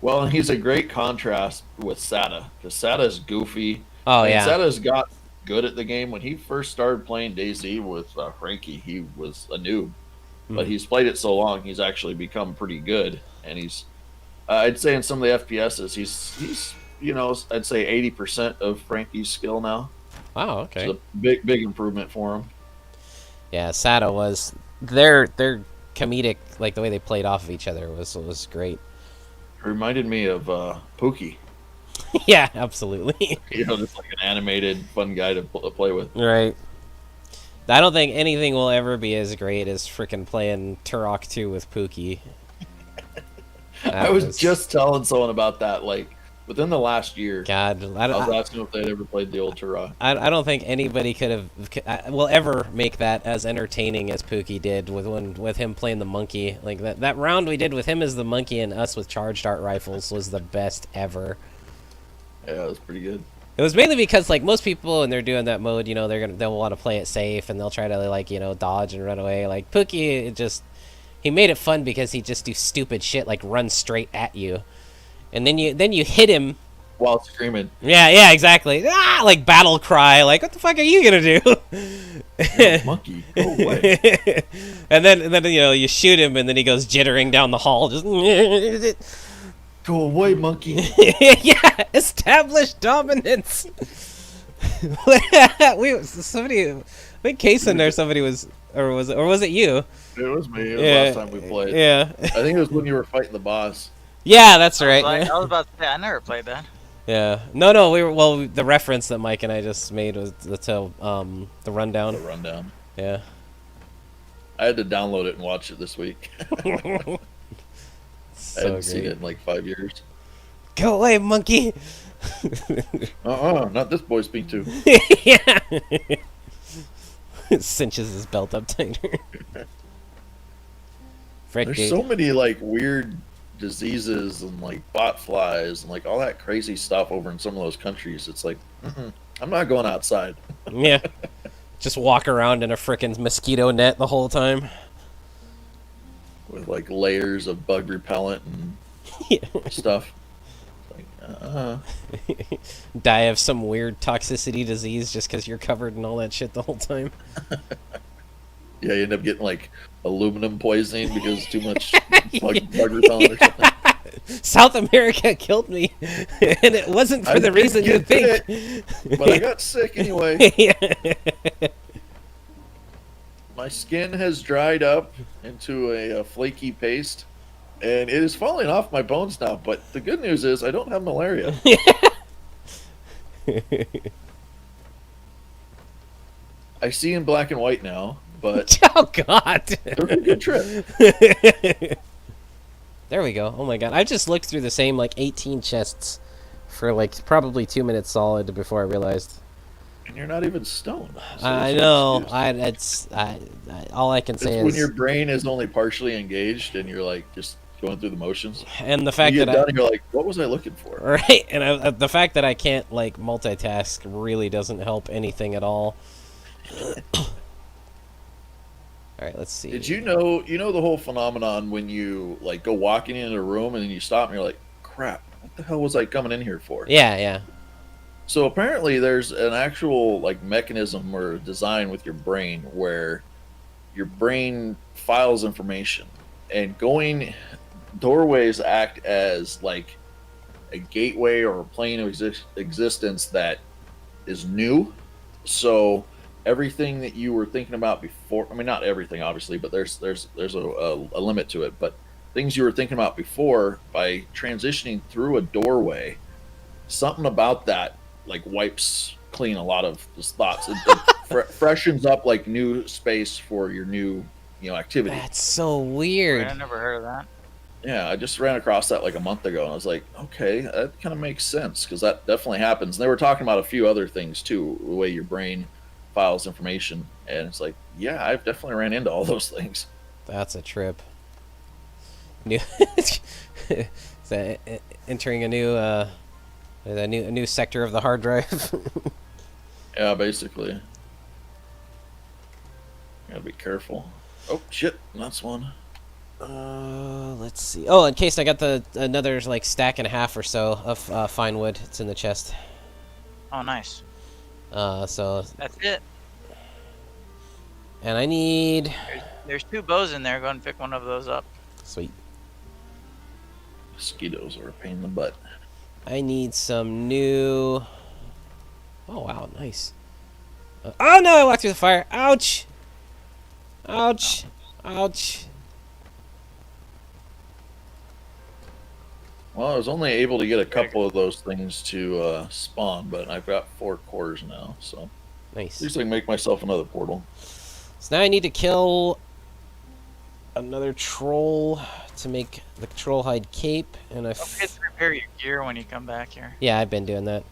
Well, and he's a great contrast with SATA because SATA's goofy. Oh and yeah, SATA's got good at the game. When he first started playing DayZ with Frankie, he was a noob. But he's played it so long, he's actually become pretty good. And he's, I'd say in some of the FPSs, he's I'd say 80% of Frankie's skill now. Wow, okay. It's a big improvement for him. Yeah, SATA was their comedic, like the way they played off of each other was great. It reminded me of Pookie. Yeah, absolutely. Just like an animated, fun guy to play with. Right. I don't think anything will ever be as great as freaking playing Turok 2 with Pookie. I was just telling someone about that, like, within the last year. God, I was asking if they'd ever played the old Turok. I don't think anybody will ever make that as entertaining as Pookie did with him playing the monkey. Like, that round we did with him as the monkey and us with charged art rifles was the best ever. Yeah, it was pretty good. It was mainly because, like, most people when they're doing that mode, they'll want to play it safe and they'll try to, like, dodge and run away. Like Pookie, he made it fun because he just do stupid shit like run straight at you, and then you hit him while screaming. Yeah, exactly. Ah, like battle cry. Like, what the fuck are you gonna do? Monkey, go away. and then you shoot him and then he goes jittering down the hall. Just go away, monkey. Yeah, establish dominance. I think Kaysen or somebody was, or was it you? It was me. It was last time we played. Yeah. I think it was when you were fighting the boss. Yeah, that's right. I was about to say, I never played that. Yeah. No, the reference that Mike and I just made was the rundown. The rundown. Yeah. I had to download it and watch it this week. I hadn't seen it in like 5 years. Go away, monkey. Not this boy speak to. Yeah. Cinches his belt up tighter. There's so many like weird diseases and like bot flies and like all that crazy stuff over in some of those countries. It's like, I'm not going outside. Yeah. Just walk around in a frickin' mosquito net the whole time. With like layers of bug repellent and stuff. Die of some weird toxicity disease just because you're covered in all that shit the whole time. Yeah, you end up getting like aluminum poisoning because too much bug repellent or something. South America killed me, and it wasn't for the reason you think. But I got sick anyway. Yeah. My skin has dried up into a flaky paste, and it is falling off my bones now. But the good news is I don't have malaria. I see in black and white now, but oh god, it was a good trip. There we go. Oh my god, I just looked through the same like 18 chests for like probably 2 minutes solid before I realized. And you're not even stoned. So I know. All I can say is when your brain is only partially engaged and you're like just going through the motions. And the fact that you're like, what was I looking for? Right, and the fact that I can't like multitask really doesn't help anything at all. All right, let's see. Did you know the whole phenomenon when you like go walking into a room and then you stop and you're like, crap, what the hell was I coming in here for? Yeah. So apparently there's an actual like mechanism or design with your brain where your brain files information, and doorways act as like a gateway or a plane of existence that is new. So everything that you were thinking about before. I mean, not everything, obviously, but there's a limit to it. But things you were thinking about before, by transitioning through a doorway, something about that like wipes clean a lot of those thoughts. It freshens up like new space for your new activity. That's so Wait, I weird. never heard of that. Yeah, I just ran across that like a month ago, and I was like, okay, that kind of makes sense because that definitely happens. And they were talking about a few other things too, the way your brain files information, and it's like, yeah, I've definitely ran into all those things. That's a trip. New, entering a new sector of the hard drive. Yeah, basically. Gotta be careful. Oh shit, that's one. Let's see. Oh, in case I got another like stack and a half or so of fine wood. It's in the chest. Oh, nice. So That's it. and I need There's 2 bows in there. Go ahead and pick one of those up. sweet. Mosquitoes are a pain in the butt. I need some new. Oh wow, nice. Oh no! I walked through the fire. Ouch! Ouch! Ouch! Well, I was only able to get a couple of those things to spawn, but I've got 4 cores now, so at Nice. least I can make myself another portal. So now I need to kill another troll to make the troll hide cape, and Don't forget to repair your gear when you come back here. yeah, I've been doing that.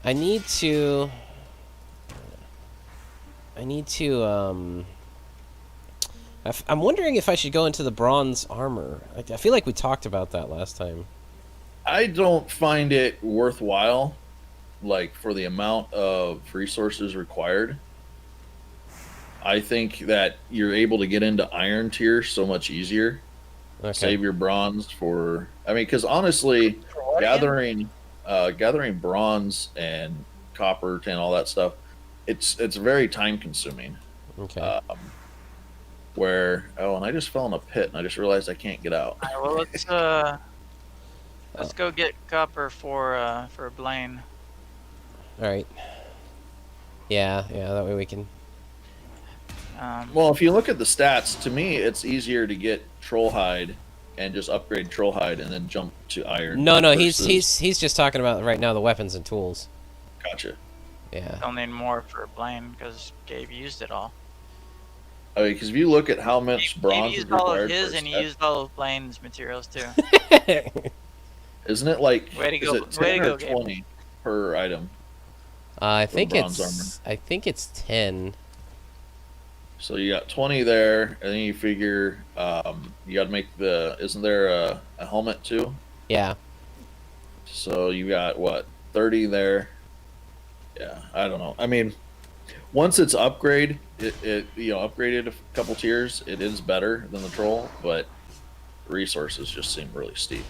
I need to I'm wondering if I should go into the bronze armor. I feel like we talked about that last time. I don't find it worthwhile, like for the amount of resources required. I think that you're able to get into iron tier so much easier. Okay. Save your bronze for. I mean, because honestly, For what again? gathering bronze and copper and all that stuff, it's very time consuming. Okay. And I just fell in a pit and I just realized I can't get out. Alright, well, let's go get copper for Blaine. All right. Yeah. That way we can. Well, if you look at the stats, to me, it's easier to get troll hide and just upgrade troll hide and then jump to iron. No, versus- he's just talking about right now the weapons and tools. Gotcha. Yeah. I'll need more for Blaine because Gabe used it all. I mean, because if you look at how much Gabe bronze is used all of required his for a and he set, used all of Blaine's materials too. isn't it like Way to is go- it 10 way to or go, Gabe. 20 per item? I For think bronze it's. I think it's 10. So you got 20 there, and then you figure you got to make isn't there a helmet too? Yeah. So you got what, 30 there? Yeah, I don't know. I mean, once it's upgraded a couple tiers, it is better than the troll, but resources just seem really steep.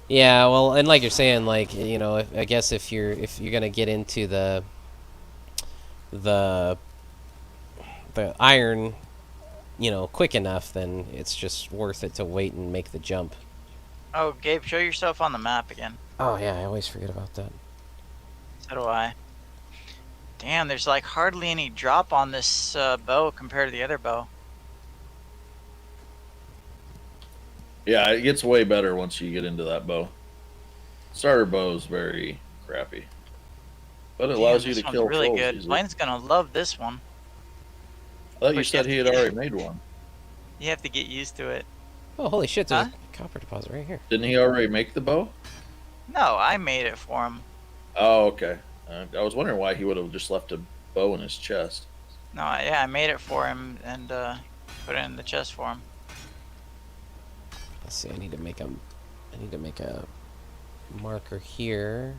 Yeah. Well, and like you're saying, like I guess if you're gonna get into the iron, quick enough, then it's just worth it to wait and make the jump. Oh, Gabe, show yourself on the map again. Oh yeah, I always forget about that. So do I. Damn, there's like hardly any drop on this bow compared to the other bow. Yeah, it gets way better once you get into that bow. Starter bow is very crappy, but it allows Damn, you to this kill one's really trolls good. easily. Blaine's gonna love this one. I thought you But you said have he to had get- already made one. You have to get used to it. Oh holy shit! There's Huh? a copper deposit right here. Didn't he already make the bow? No, I made it for him. Oh, okay. I was wondering why he would have just left a bow in his chest. No, yeah, I made it for him and put it in the chest for him. Let's see. I need to make a marker here.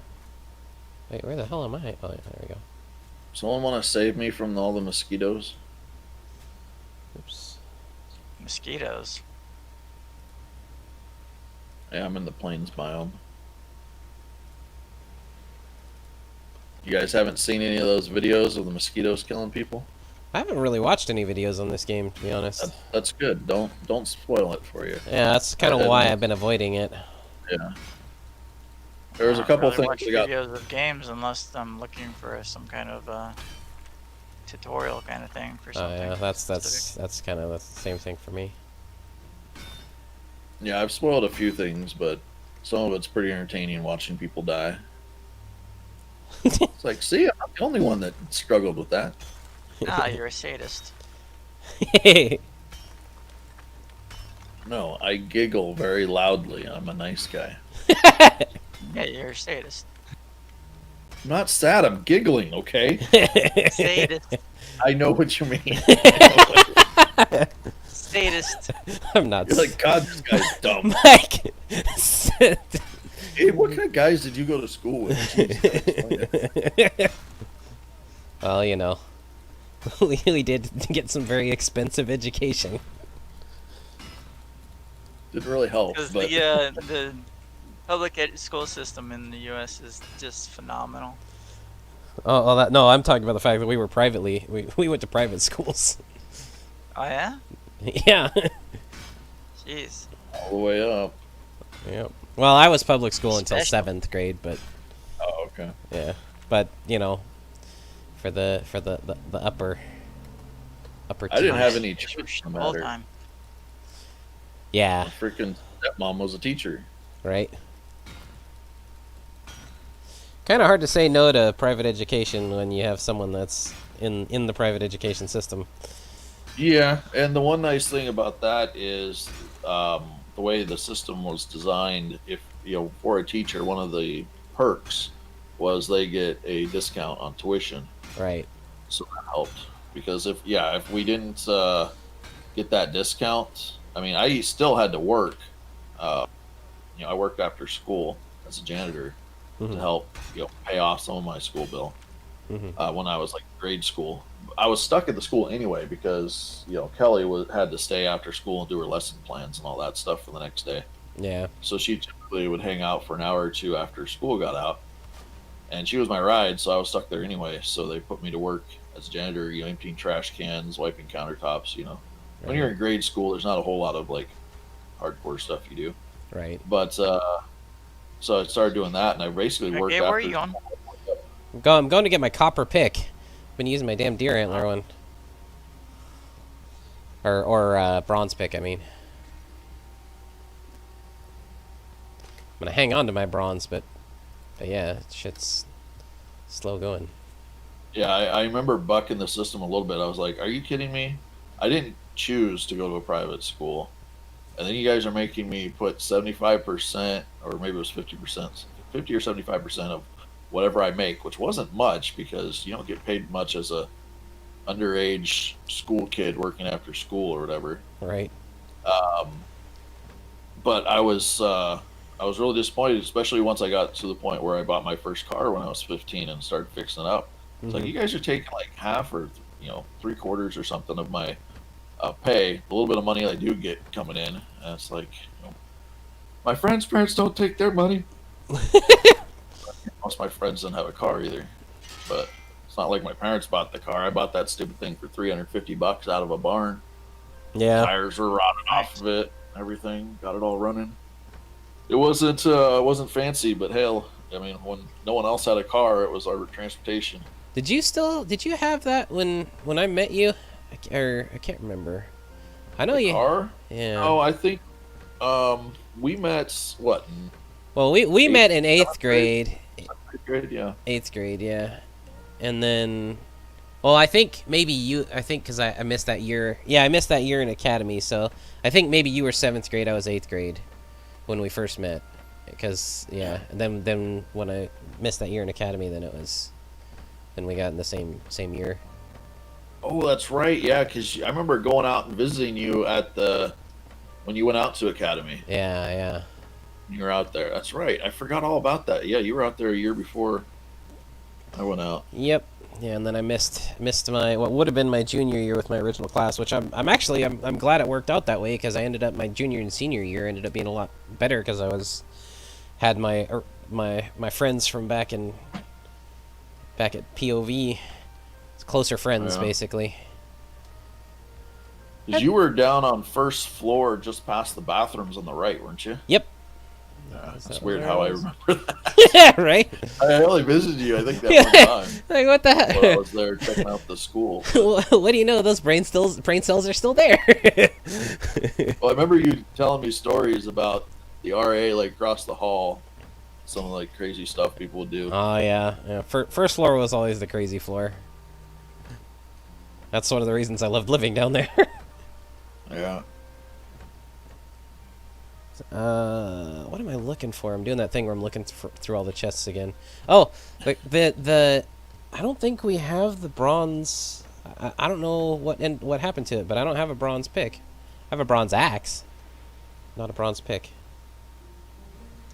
Wait, where the hell am I? Oh, yeah, there we go. Someone want to save me from all the mosquitoes? Oops. Mosquitoes. Yeah, I'm in the plains biome. You guys haven't seen any of those videos of the mosquitoes killing people? I haven't really watched any videos on this game, to be honest. That's good. Don't spoil it for you. Yeah, that's kind of why I've been avoiding it. Yeah. There was a I don't couple really things watch that got. videos of games unless I'm looking for some kind of tutorial kind of thing for Oh something. yeah, specific. that's kind of the same thing for me. Yeah, I've spoiled a few things, but some of it's pretty entertaining watching people die. It's like, see, I'm not the only one that struggled with that. Ah, you're a sadist. No, I giggle very loudly. I'm a nice guy. Yeah, you're a sadist. I'm not sad. I'm giggling. Okay, Sadist. I know what you mean. Sadist. I'm not. You're like, God, this guy's dumb. Mike. Hey, what kind of guys did you go to school with? Jesus, explain it. Well, you know, we did get some very expensive education. Didn't really help, Because but the public school system in the U.S. is just phenomenal. Oh, that no, I'm talking about the fact that we were we went to private schools. Oh yeah? Yeah. Jeez. all the way up. Yep. Well, I was public school until Special. 7th grade, but Oh, okay. yeah. But you know, for the upper I didn't have tiers. any It's choice no all matter. time. Yeah. My freaking stepmom was a teacher. Right. Kind of hard to say no to private education when you have someone that's in the private education system. Yeah, and the one nice thing about that is the way the system was designed. If for a teacher, one of the perks was they get a discount on tuition, Right. so that helped. Because if we didn't get that discount, I mean, I still had to work. Uh, I worked after school as a janitor to Mhm. help pay off some of my school bill Mhm. when I was like grade school. I was stuck at the school anyway because Kelly had to stay after school and do her lesson plans and all that stuff for the next day. Yeah. So she typically would hang out for an hour or two after school got out, and she was my ride, so I was stuck there anyway. So they put me to work as a janitor, emptying trash cans, wiping countertops. When you're in grade school, there's not a whole lot of like hardcore stuff you do. Right. But so I started doing that, and I basically worked Okay, where are after. you going? I'm going to get my copper pick. Been using my damn deer antler one. Or bronze pick, I mean. I'm gonna hang on to my bronze, but yeah, shit's slow going. Yeah, I remember bucking the system a little bit. I was like, "Are you kidding me? I didn't choose to go to a private school, and then you guys are making me put 75%, or maybe it was 50%, 50 or 75% of whatever I make, which wasn't much because you don't get paid much as a underage school kid working after school or whatever." Right. Um, but I was really disappointed, especially once I got to the point where I bought my first car when I was 15 and started fixing it up. It's like, Mhm. you guys are taking like half or 3/4 or something of my pay, a little bit of money I do get coming in, and it's like, my friends' parents don't take their money. Most of my friends didn't have a car either, but it's not like my parents bought the car. I bought that stupid thing for $350 out of a barn. Yeah. Tires were rotted off of it, everything, got it all running. It wasn't fancy, but hell, I mean, when no one else had a car, it was our transportation. Did you have that when I met you? I can't remember. I know The you. car? Yeah. Oh, I think we met what in Well, we met in 8th seventh grade? grade. Eighth grade? Yeah. 8th grade, yeah. And then, well, I think maybe you. I think because I missed that year. Yeah, I missed that year in academy. So I think maybe you were 7th grade. I was 8th grade when we first met. Because yeah, and then when I missed that year in academy, then we got in the same year. Oh, that's right. Yeah, because I remember going out and visiting you when you went out to academy. Yeah, yeah. You were out there. That's right. I forgot all about that. Yeah, you were out there a year before I went out. Yep. Yeah, and then I missed my what would have been my junior year with my original class, which I'm actually I'm glad it worked out that way because I ended up my junior and senior year ended up being a lot better because I had my friends from back at POV, it's closer friends Yeah. basically. 'Cause you were down on first floor, just past the bathrooms on the right, weren't you? Yep. It's weird how I remember that. Yeah, right? I only visited you, I think, that Yeah. one time Like, what the when I heck? was there checking out the school. What do you know? Those brain cells are still there. Well, I remember you telling me stories about the RA like across the hall, some of like crazy stuff people would do. Oh yeah, yeah. First floor was always the crazy floor. That's one of the reasons I loved living down there. Yeah. What am I looking for? I'm doing that thing where I'm looking through all the chests again. Oh, the I don't think we have the bronze. I don't know what happened to it, but I don't have a bronze pick. I have a bronze axe, not a bronze pick.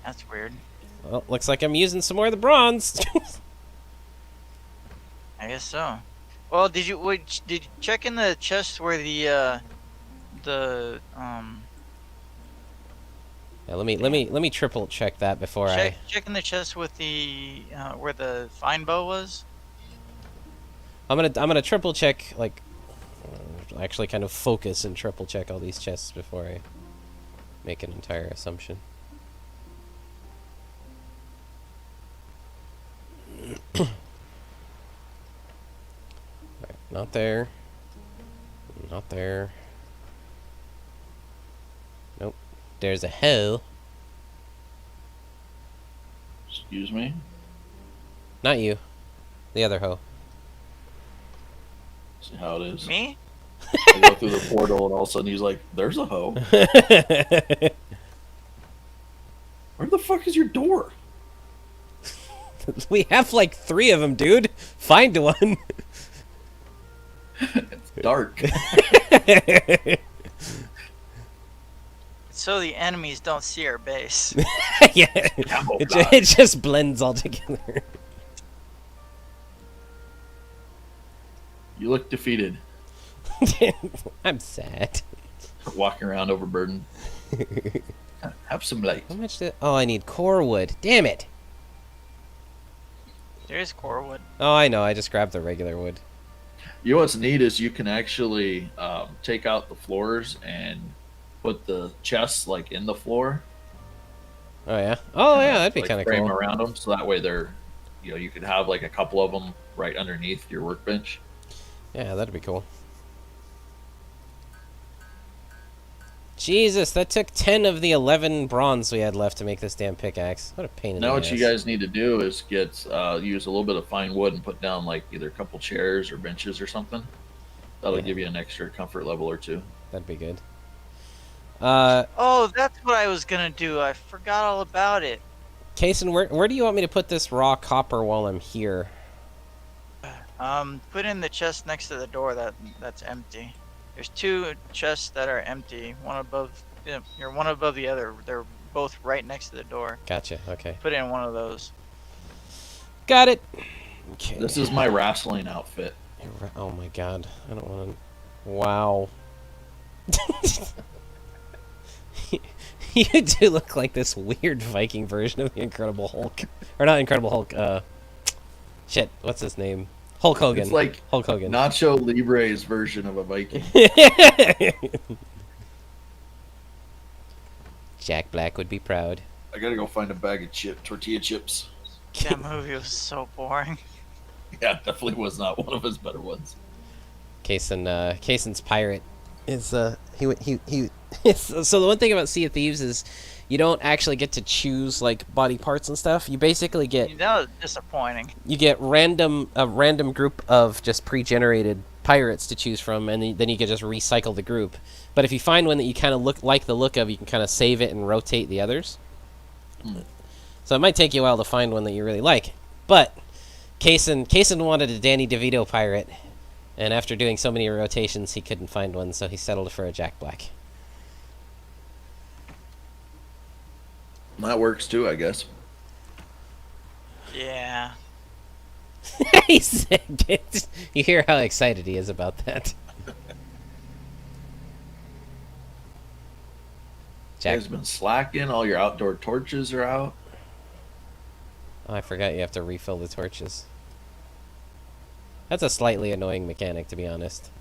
That's weird. Well, looks like I'm using some more of the bronze. I guess so. Well, did you check in the chest where the Yeah, let me triple check that before check in the chest with the where the fine bow was? I'm gonna triple check, like actually kind of focus and triple check all these chests before I make an entire assumption. Right, not there. Not there. Nope. There's a hole. Excuse me. Not you. The other hoe. See how it is. Me? I go through the portal and all of a sudden he's like, "There's a hoe. Where the fuck is your door?" We have like 3 of them, dude. Find one. It's dark. So the enemies don't see our base. Yeah. It just blends all together. You look defeated. I'm sad. Walking around overburdened. Have some light. How much did... Oh, I need core wood. Damn it. There is core wood. Oh, I know. I just grabbed the regular wood. You know what's neat is you can actually take out the floors and put the chests like in the floor. Oh, yeah? Oh, yeah. That'd be like kind of frame cool. around them, so that way they're, you could have like a couple of them right underneath your workbench. Yeah, that'd be cool. Jesus, that took 10 of the 11 bronze we had left to make this damn pickaxe. What a pain in the Now ass. what you guys need to do is get use a little bit of fine wood and put down like either a couple chairs or benches or something. That'll give you an extra comfort level or 2. That'd be good. Oh, that's what I was gonna do. I forgot all about it. Kason, where do you want me to put this raw copper while I'm here? Put in the chest next to the door that's empty. There's 2 chests that are empty. One above, you're one above the other. They're both right next to the door. Gotcha. Okay. Put in one of those. Got it. Okay. This is my wrestling outfit. Oh my god. I don't want to... Wow. You do look like this weird Viking version of the Incredible Hulk. Or not Incredible Hulk, shit, what's his name? Hulk Hogan. It's like Hulk Hogan. Nacho Libre's version of a Viking. Jack Black would be proud. I gotta go find a bag of tortilla chips. That movie was so boring. Yeah, definitely was not one of his better ones. Kason's pirate is so the one thing about Sea of Thieves is you don't actually get to choose like body parts and stuff. You basically get That was disappointing. a random group of just pre-generated pirates to choose from, and then you can just recycle the group. But if you find one that you kind of like the look of, you can kind of save it and rotate the others. So it might take you a while to find one that you really like. But Kason wanted a Danny DeVito pirate, and after doing so many rotations, he couldn't find one, so he settled for a Jack Black. That works too, I guess. Yeah. He said it. You hear how excited he is about that. You guys been slacking. All your outdoor torches are out. Oh, I forgot you have to refill the torches. That's a slightly annoying mechanic, to be honest.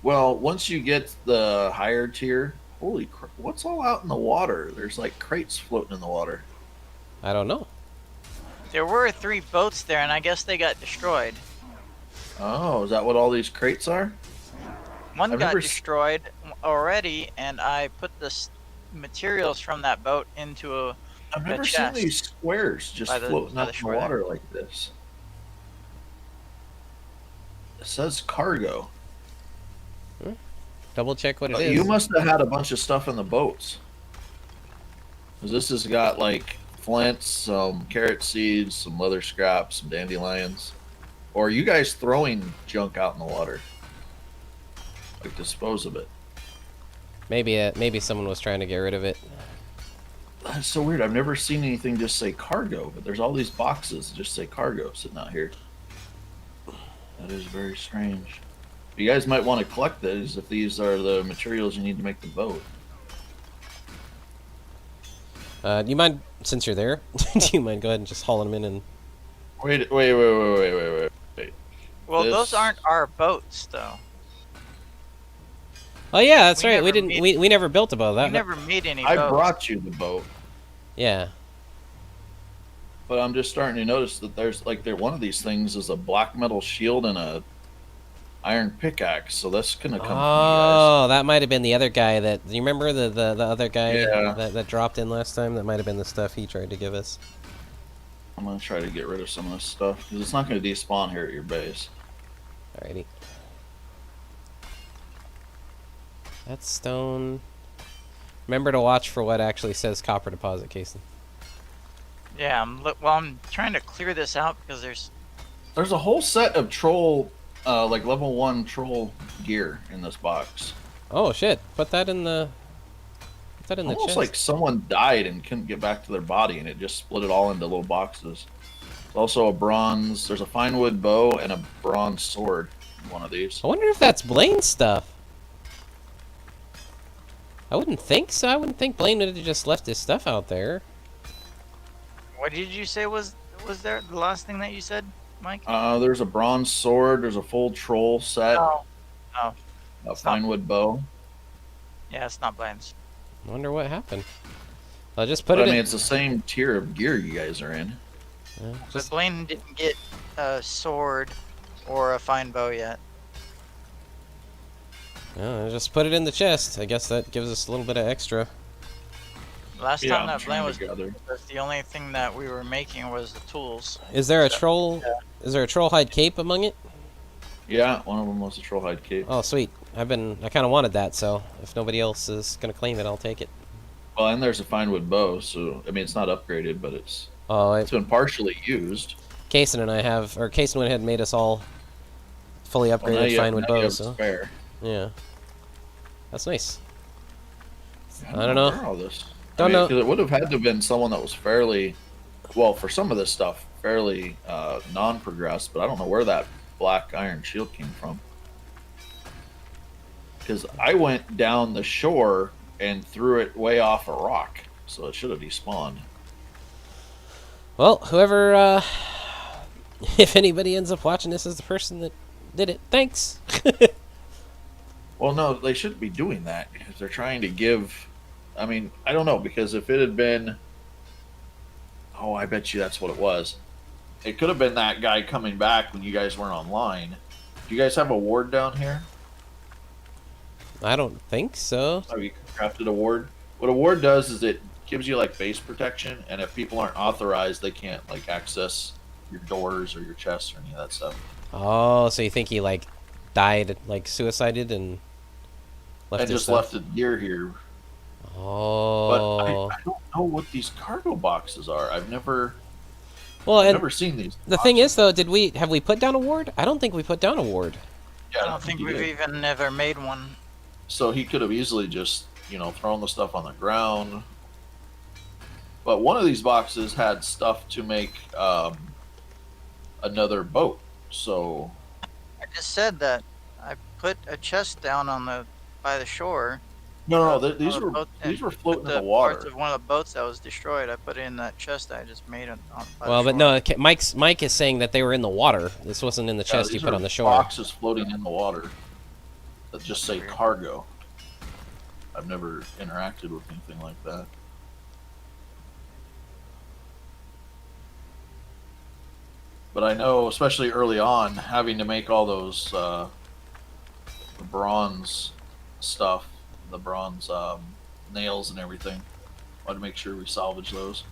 Well, once you get the higher tier Holy crap! What's all out in the water? There's like crates floating in the water. I don't know. There were 3 boats there, and I guess they got destroyed. Oh, is that what all these crates are? One I've got never destroyed already, and I put the materials from that boat into I've a never seen chest these squares just by the floating out in the shore there. water like this. It says cargo. Double check what it is. You must have had a bunch of stuff in the boats. 'Cause this has got like flints, some carrot seeds, some leather scraps, some dandelions. Or are you guys throwing junk out in the water? Like dispose of it. Maybe someone was trying to get rid of it. That's so weird. I've never seen anything just say cargo, but there's all these boxes that just say cargo sitting out here. That is very strange. You guys might want to collect these if these are the materials you need to make the boat. Do you mind, since you're there, do you mind go ahead and just hauling them in and... Wait. Well, This- those aren't our boats, though. Oh yeah, that's We right. never We didn't. made- We never built a boat. We That. never made any I boats. brought you the boat, Yeah. but I'm just starting to notice that there's like one of these things is a black metal shield and a iron pickaxe. So that's gonna come from you guys. Oh, that might have been the other guy that. Do you remember the other guy Yeah. that dropped in last time? That might have been the stuff he tried to give us. I'm gonna try to get rid of some of this stuff because it's not gonna despawn here at your base. Alrighty. That's stone. Remember to watch for what actually says copper deposit, Casey. Yeah, I'm trying to clear this out because There's a whole set of troll, like level 1 troll gear in this box. Oh shit! Put that in the. Put that in the Almost chest. like someone died and couldn't get back to their body, and it just split it all into little boxes. There's also a bronze. There's a fine wood bow and a bronze sword. In one of these. I wonder if that's Blaine's stuff. I wouldn't think so. I wouldn't think Blaine would have just left his stuff out there. what did you say was there the last thing that you said, Mike? There's a bronze sword. There's a full troll set. Oh, A fine wood bow. yeah, it's not Blaine's. I wonder what happened. I'll just put But it I mean, in. it's the same tier of gear you guys are in. Yeah, But just, Blaine didn't get a sword or a fine bow yet. yeah, just put it in the chest. I guess that gives us a little bit of extra. Last Yeah, time I'm that Blaine trying was to gather. the only thing that we were making was the tools. Is there a troll? Is there a troll hide cape among it? Yeah, one of them was a troll hide cape. Oh, sweet. I kind of wanted that, so if nobody else is gonna claim it, I'll take it. Well, and there's a fine wood bow. So I mean, it's not upgraded, but it's Oh, been partially used. Kaysen and I have, or Kaysen went ahead and made us all fully Well, now upgraded you fine wood now you have bows. So spare. yeah, that's nice. I don't know. where all this. Don't know. Because it would have had to have been someone that was fairly, well, for some of this stuff, fairly non-progressed. But I don't know where that black iron shield came from. Because I went down the shore and threw it way off a rock, so it should have despawned. Well, whoever, if anybody ends up watching this, is the person that did it. Thanks. Well, no, they shouldn't be doing that if they're trying to give. I mean, I don't know, because if it had been, oh, I bet you that's what it was. It could have been that guy coming back when you guys weren't online. Do you guys have a ward down here? I don't think so. Have you crafted a ward? What a ward does is it gives you like base protection, and if people aren't authorized, they can't like access your doors or your chests or any of that stuff. Oh, so you think he like died, like suicided, and left And his just stuff? left the gear here. But Oh. I don't know what these cargo boxes are. I've never Well, and never seen these. the thing is, though, have we put down a ward? I don't think we put down a ward. Yeah, I don't think you we've did. even never made one. So he could have easily just, thrown the stuff on the ground. But one of these boxes had stuff to make another boat. So I just said that I put a chest down by the shore. no, On these the were boat, these and were floating put in the water. Parts of one of the boats that was destroyed. I put it in that chest that I just made by Well, the but shore. no, Mike is saying that they were in the water. This wasn't in the chest you These put are on the shore. Boxes floating in the water that just say Weird. cargo. I've never interacted with anything like that. But I know, especially early on, having to make all those the bronze stuff, the bronze nails and everything. Want to make sure we salvage those.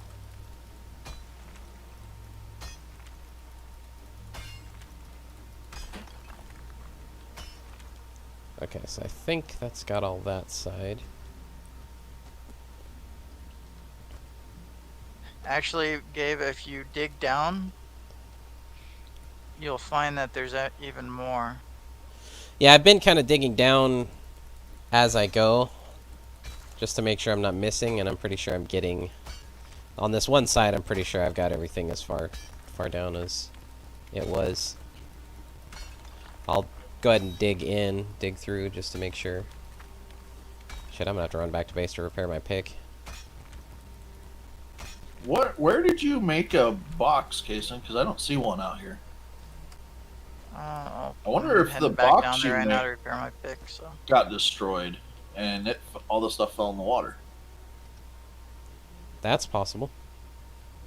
Okay, so I think that's got all that side. Actually, Gabe, if you dig down, you'll find that there's even more. Yeah, I've been kind of digging down as I go, just to make sure I'm not missing, and I'm pretty sure I'm getting... On this one side, I'm pretty sure I've got everything as far down as it was. I'll go ahead and dig through, just to make sure. Shit, I'm gonna have to run back to base to repair my pick. Where did you make a box casing? Because I don't see one out here. I wonder if the back box down there you right now to made repair my pick. So got destroyed, and all the stuff fell in the water. That's possible.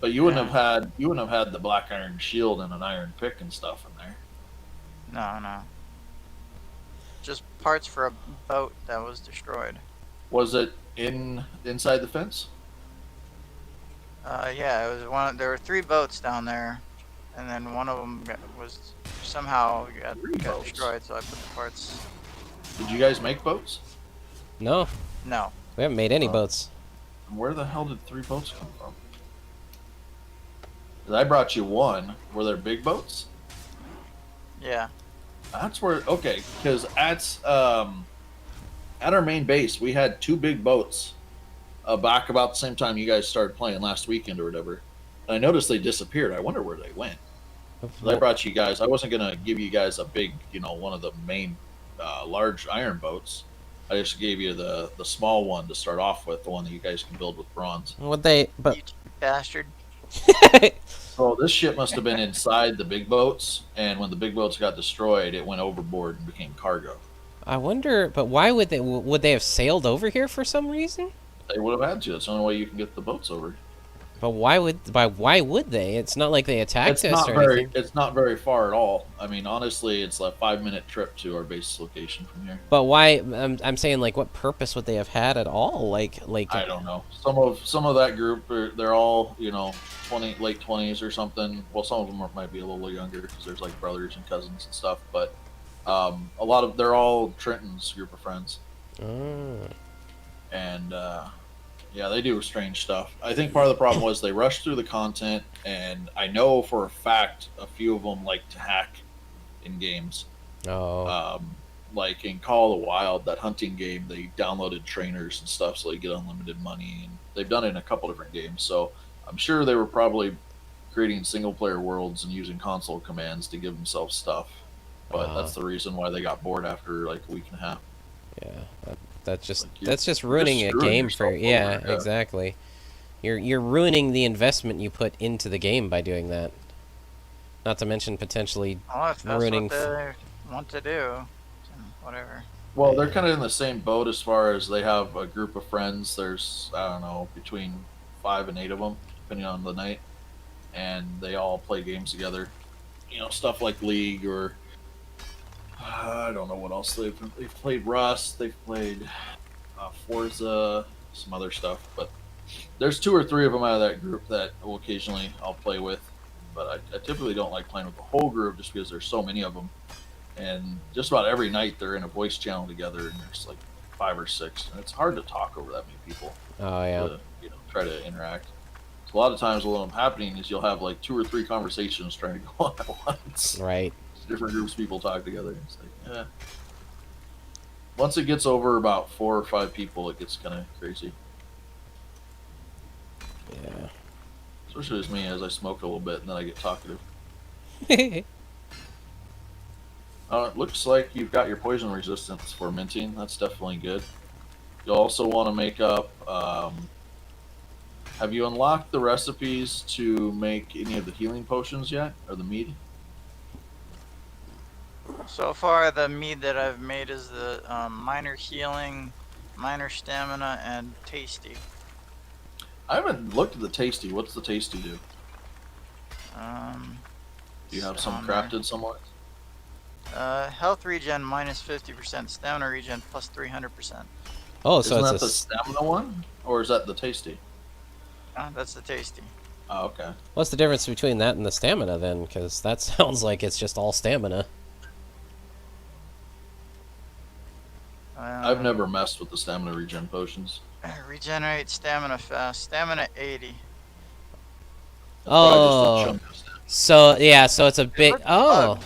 But you wouldn't have had the black iron shield and an iron pick and stuff in there. No. Just parts for a boat that was destroyed. Was it inside the fence? Yeah, it was one. There were 3 boats down there, and then one of them was somehow got destroyed. So I put the parts. Did you guys make boats? No, No. we haven't made any Oh. boats. Where the hell did 3 boats come from? 'Cause I brought you one. Were there big boats? Yeah. That's where, okay, because at our main base we had 2 big boats back about the same time you guys started playing last weekend or whatever. And I noticed they disappeared. I wonder where they went. So I brought you guys. I wasn't gonna give you guys a big, one of the main large iron boats. I just gave you the small one to start off with, the one that you guys can build with bronze. Would they? But You bastard. So this ship must have been inside the big boats, and when the big boats got destroyed, it went overboard and became cargo. I wonder. But why would they? Would they have sailed over here for some reason? They would have had to. It's the only way you can get the boats over. But why would? Why would they? It's not like they attacked It's us not or very. anything. It's not very far at all. I mean, honestly, it's a 5-minute trip to our base location from here. But why? I'm saying, like, what purpose would they have had at all? Like. I don't know. Some of that group, they're all late 20s or something. Well, some of them might be a little younger because there's like brothers and cousins and stuff. But they're all Trenton's group of friends, and yeah, they do strange stuff. I think part of the problem was they rushed through the content, and I know for a fact a few of them like to hack in games. Oh. Like in Call of the Wild, that hunting game, they downloaded trainers and stuff so they get unlimited money, and they've done it in a couple different games. So I'm sure they were probably creating single-player worlds and using console commands to give themselves stuff. But that's the reason why they got bored after like a week and a half. Yeah. That's just Like, that's just ruining a screwing game for yourself yeah, over, yeah. exactly. You're ruining the investment you put into the game by doing that. Not to mention potentially Well, if that's ruining. what they want to do, then whatever. Well, they're kind of in the same boat as far as they have a group of friends. There's, I don't know, between 5 and 8 of them, depending on the night, and they all play games together. Stuff like League or I don't know what else they've played. Rust, they've played Forza, some other stuff. But there's 2 or 3 of them out of that group that occasionally I'll play with. But I typically don't like playing with the whole group just because there's so many of them. And just about every night they're in a voice channel together, and there's like 5 or 6, and it's hard to talk over that many people. Oh yeah. To, try to interact. So a lot of times what'll end up happening is you'll have like 2 or 3 conversations trying to go on at once. Right. Different groups of people talk together. It's like, once it gets over about 4 or 5 people, it gets kind of crazy. Yeah. Especially as me, as I smoke a little bit and then I get talkative. It looks like you've got your poison resistance for minting. That's definitely good. You'll also want to make up. Have you unlocked the recipes to make any of the healing potions yet, or the mead? So far, the mead that I've made is the minor healing, minor stamina, and tasty. I haven't looked at the tasty. What's the tasty do? Do you have It's some on there. crafted somewhat? Health regen minus 50%, stamina regen plus 300%. Oh, so Isn't it's that the a. stamina one, or is that the tasty? That's the tasty. Oh, okay. What's the difference between that and the stamina then? Because that sounds like it's just all stamina. I've never messed with the stamina regen potions. Regenerate stamina fast. Stamina 80. That's probably just a Oh, chunk of stamina. so yeah, so it's a It big. looked Oh, bugged.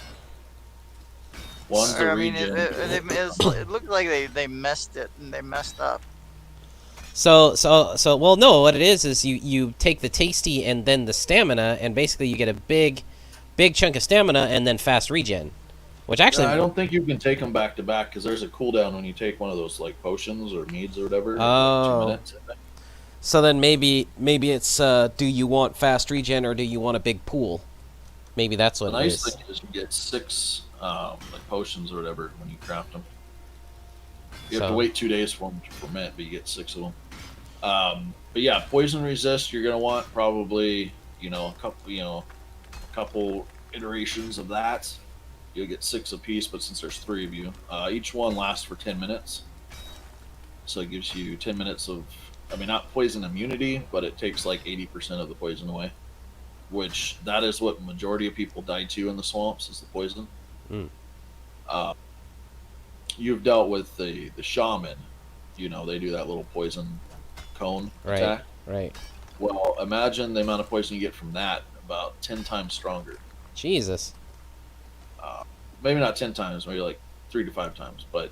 One's Or, a I mean, regen. it looked like they messed it and they messed up. so. Well, no. What it is you take the tasty and then the stamina, and basically you get a big chunk of stamina and then fast regen, which actually. I don't think you can take them back to back because there's a cooldown when you take one of those like potions or meads or whatever. Like 2 Oh. minutes. I think. So then maybe it's do you want fast regen or do you want a big pool? Maybe that's The what it nice is. thing is you get 6 like potions or whatever when you craft them. You have to So- wait 2 days for them to ferment, but you get 6 of them. But yeah, poison resist. You're gonna want probably a couple iterations of that. You'll get 6 apiece, but since there's 3 of you, each one lasts for 10 minutes. So it gives you 10 minutes of, I mean, not poison immunity, but it takes like 80% of the poison away. Which that is what majority of people die to in the swamps is the poison. Mm. You've dealt with the shaman. They do that little poison cone Right. attack. Right. Well, imagine the amount of poison you get from that, about 10 times stronger. Jesus. Maybe not 10 times, maybe like 3 to 5 times. But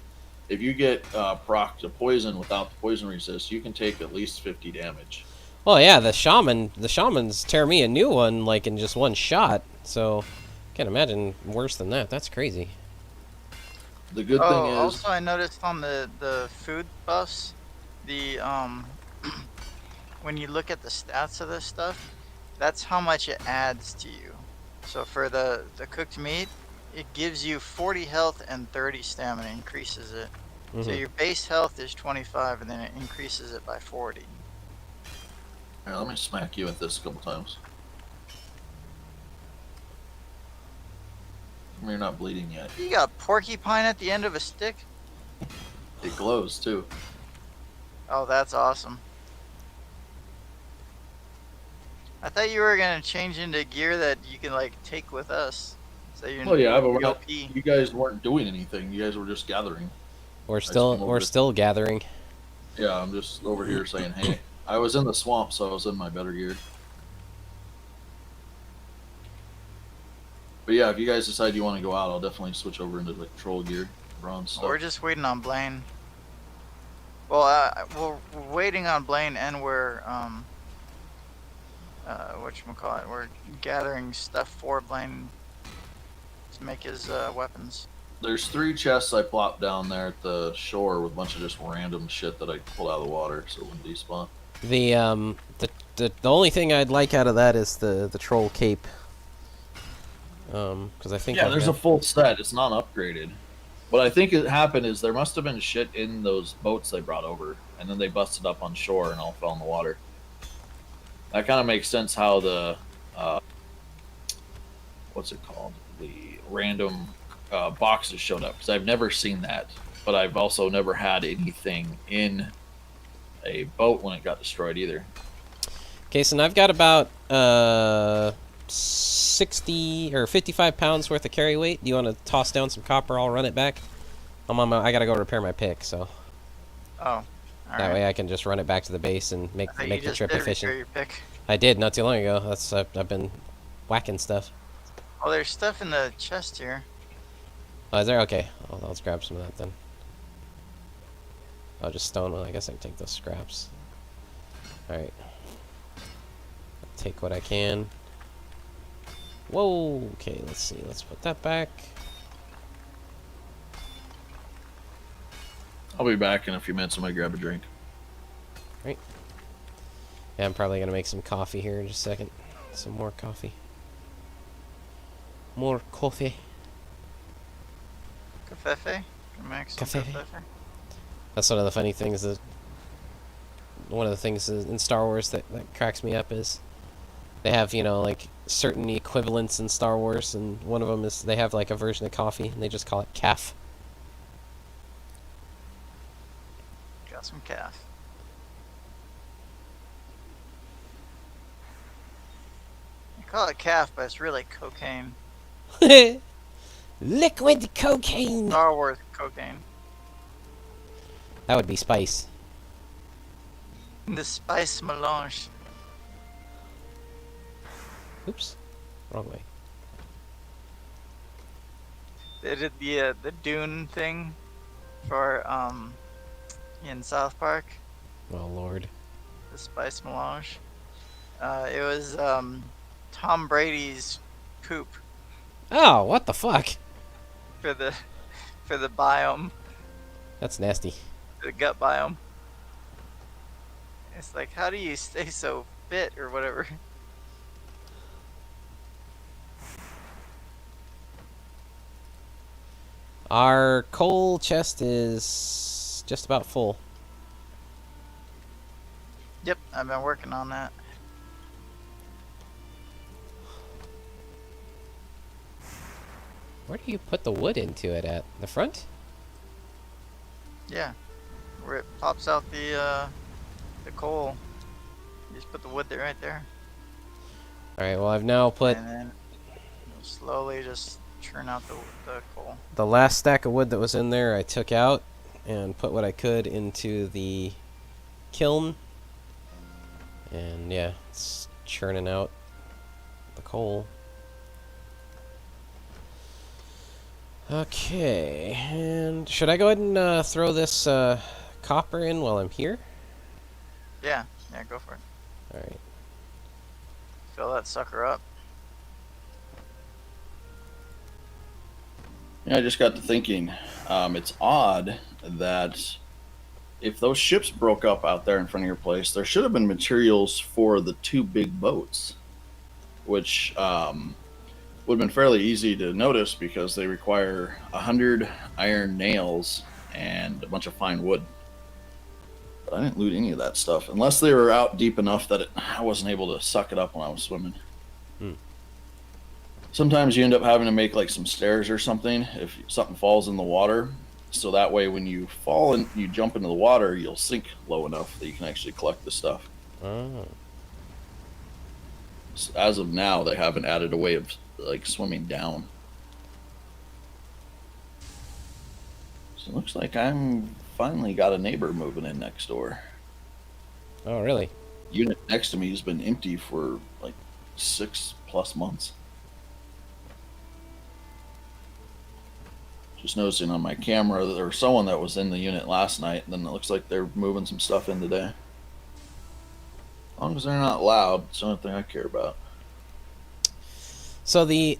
if you get proc to poison without the poison resist, you can take at least 50 damage. Well, yeah, the shamans tear me a new one like in just one shot. So, can't imagine worse than that. That's crazy. The good Oh, thing is, also I noticed on the food buffs, the when you look at the stats of this stuff, that's how much it adds to you. So for the cooked meat, it gives you 40 health and 30 stamina, increases it. So Mhm. your base health is 25, and then it increases it by 40. here, let me smack you with this a couple times. You're not bleeding yet. You got porcupine at the end of a stick? It glows too. Oh, that's awesome. I thought you were gonna change into gear that you can like take with us. So you're Well, yeah, but you you guys weren't doing anything. You guys were just gathering. We're came over we're to- still gathering. Yeah, I'm just over here saying, hey, I was in the swamp, so I was in my better gear. But yeah, if you guys decide you want to go out, I'll definitely switch over into like troll gear, bronze stuff. We're just waiting on Blaine. Well, we're waiting on Blaine, and we're whatchamacallit, we're gathering stuff for Blaine to make his weapons. There's 3 chests I plopped down there at the shore with a bunch of just random shit that I pulled out of the water, so it wouldn't despawn. The only thing I'd like out of that is the troll cape. Because I think Yeah, I've there's got- a full set. It's not upgraded. What I think it happened is there must have been shit in those boats they brought over, and then they busted up on shore and all fell in the water. That kind of makes sense how the what's it called? The random boxes showed up, because I've never seen that, but I've also never had anything in a boat when it got destroyed either. Okay, so I've got about 60 or 55 pounds worth of carry weight. Do you want to toss down some copper? I'll run it back. I gotta go repair my pick, so Oh, that way I can just run it back to the base and make the trip efficient. Your pick. I did not too long ago. I've been whacking stuff. Oh, there's stuff in the chest here. Oh, is there? Okay, let's grab some of that then. Oh, just stone. Well, I guess I can take those scraps. All right. Take what I can. Whoa. Okay, let's see. Let's put that back. I'll be back in a few minutes. I'm gonna grab a drink. Right. Yeah, I'm probably gonna make some coffee here in just a second. Some more coffee. More coffee. Cafefe? Can I make some Cafefe? cafefe? That's one of the funny things. That one of the things in Star Wars that cracks me up is they have, like certain equivalents in Star Wars, and one of them is they have like a version of coffee, and they just call it calf. Got some calf. You call it calf, but it's really cocaine. Liquid cocaine. Star Wars cocaine. That would be spice. The spice melange. Oops, wrong way. They did the Dune thing for in South Park. Oh Lord. The spice melange. It was Tom Brady's poop Oh, what the fuck? for the biome, That's nasty. the gut biome. It's like, how do you stay so fit or whatever? Our coal chest is just about full. Yep, I've been working on that. Where do you put the wood into it at? The front? Yeah, where it pops out the coal. You just put the wood there, right there, Alright, well I've now put and then you'll slowly just churn out the coal. the last stack of wood that was in there I took out and put what I could into the kiln. And yeah, it's churning out the coal. Okay, and should I go ahead and throw this copper in while I'm here? Yeah, go for it. Alright. Fill that sucker up. Yeah, I just got to thinking. It's odd that if those ships broke up out there in front of your place, there should have been materials for the two big boats, which would have been fairly easy to notice because they require 100 iron nails and a bunch of fine wood. But I didn't loot any of that stuff, unless they were out deep enough that I wasn't able to suck it up when I was swimming. Sometimes you end up having to make like some stairs or something if something falls in the water, so that way when you fall and you jump into the water, you'll sink low enough that you can actually collect the stuff. Oh. So as of now, they haven't added a way of like swimming down. So it looks like I'm finally got a neighbor moving in next door. Oh, really? Unit next to me has been empty for like 6+ months. Just noticing on my camera that there was someone that was in the unit last night, and then it looks like they're moving some stuff in today. As long as they're not loud, it's the only thing I care about. So the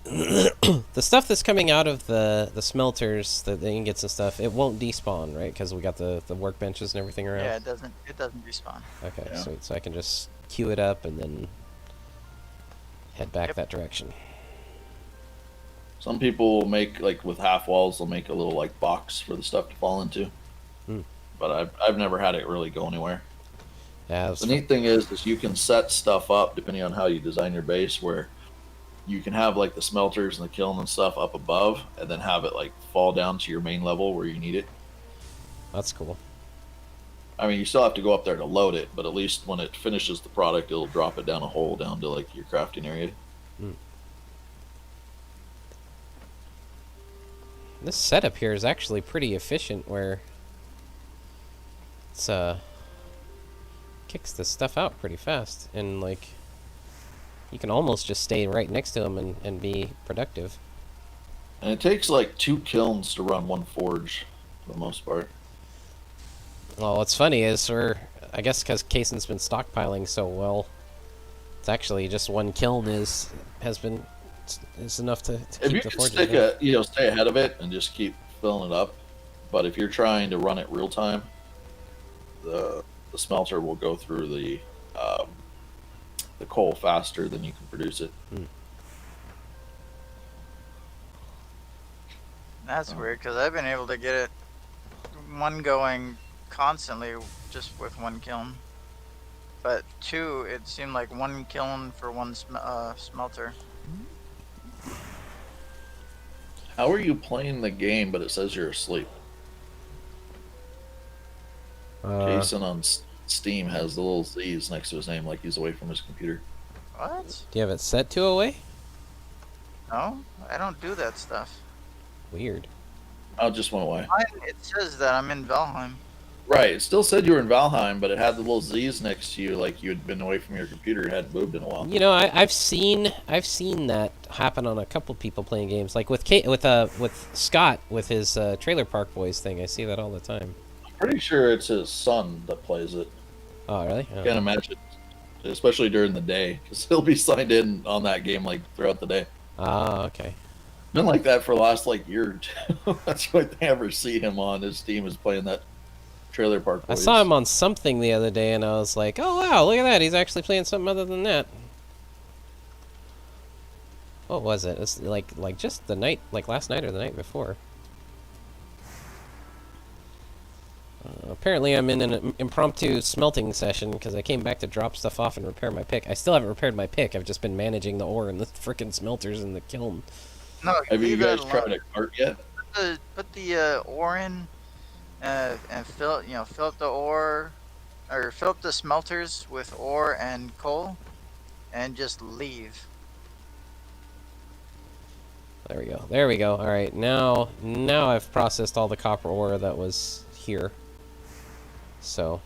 the stuff that's coming out of the smelters, the ingots and stuff, it won't despawn, right? Because we got the workbenches and everything around. Yeah, it doesn't respawn. Okay, Yeah. sweet. So I can just queue it up and then head back Yep. that direction. Some people make, like with half walls, they'll make a little like box for the stuff to fall into. But I've never had it really go anywhere. Yeah. The neat thing is you can set stuff up depending on how you design your base, where you can have like the smelters and the kiln and stuff up above, and then have it like fall down to your main level where you need it. That's cool. I mean, you still have to go up there to load it, but at least when it finishes the product, it'll drop it down a hole down to like your crafting area. This setup here is actually pretty efficient, where it's kicks this stuff out pretty fast, and like you can almost just stay right next to them and be productive. And it takes like 2 kilns to run 1 forge for the most part. Well, what's funny is I guess because Kaysen's been stockpiling so well, it's actually just 1 kiln is enough to If keep you the can forges. stay ahead of it and just keep filling it up. But if you're trying to run it real time, the smelter will go through the coal faster than you can produce it. That's weird, because I've been able to get it one going constantly just with one kiln. But 2, it seemed like 1 kiln for 1 smelter. How are you playing the game, but it says you're asleep? Do Jason on Steam has the little Z's next to his name, like he's away from his computer. What? you have it set to away? No, I don't do that stuff. Weird. I just went away. It says that I'm in Valheim. Right. It still said you were in Valheim, but it had the little Z's next to you, like you had been away from your computer, hadn't moved in a while. You know, I've seen that happen on a couple people playing games, like with with Scott with his Trailer Park Boys thing. I see that all the time. I'm pretty sure it's his son that plays it. Oh, really? Oh. Can't imagine, especially during the day, because he'll be signed in on that game like throughout the day. Ah, okay. Been like that for the last like year or two. That's the only thing I ever see him on. His team is playing that Trailer Park I Boys. saw him on something the other day, and I was like, "Oh wow, look at that! He's actually playing something other than that." What was it? It's like just the night, like last night or the night before. Apparently, I'm in an impromptu smelting session because I came back to drop stuff off and repair my pick. I still haven't repaired my pick. I've just been managing the ore and the frickin' smelters in the kiln. No, Have you leave guys that tried alone. a cart yet? Put the ore in, and fill up the ore, or fill up the smelters with ore and coal, and just leave. There we go. There we go. All right, now I've processed all the copper ore that was here. So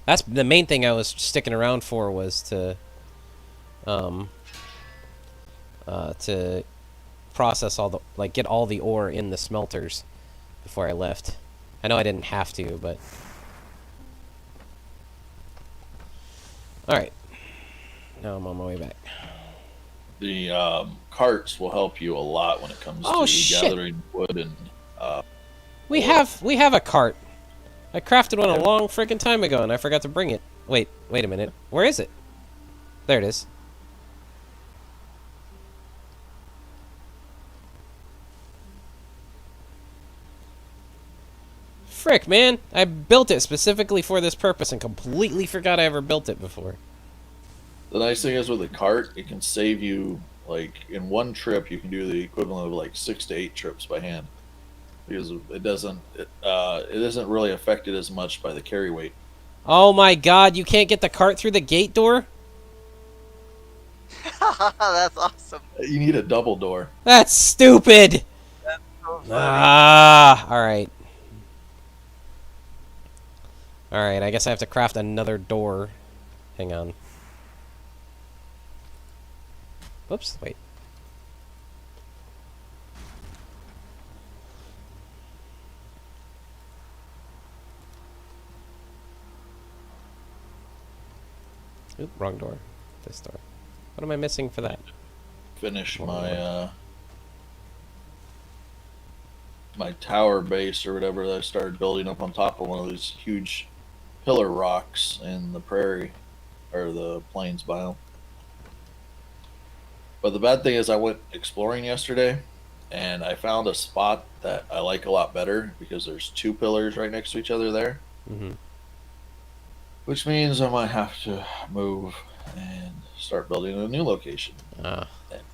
that's the main thing I was sticking around for, was to process all the, like, get all the ore in the smelters before I left. I know I didn't have to, but all right. Now I'm on my way back. The carts will help you a lot when it comes Oh, to shit. gathering wood and. We have a cart. I crafted one a long freaking time ago, and I forgot to bring it. Wait a minute. Where is it? There it is. Frick, man! I built it specifically for this purpose and completely forgot I ever built it before. The nice thing is with a cart, it can save you, like, in one trip, you can do the equivalent of like 6 to 8 trips by hand, because it isn't really affected as much by the carry weight. Oh my god, you can't get the cart through the gate door? That's awesome. You need a double door. That's stupid! So funny. Ah, alright. Alright, I guess I have to craft another door. Hang on. Whoops, wait. Oop, wrong door. This door. What am I missing for that? Finish my my tower base or whatever that I started building up on top of one of these huge pillar rocks in the prairie or the plains biome. But the bad thing is, I went exploring yesterday, and I found a spot that I like a lot better because there's 2 pillars right next to each other there, Mm-hmm. which means I might have to move and start building a new location. Ah.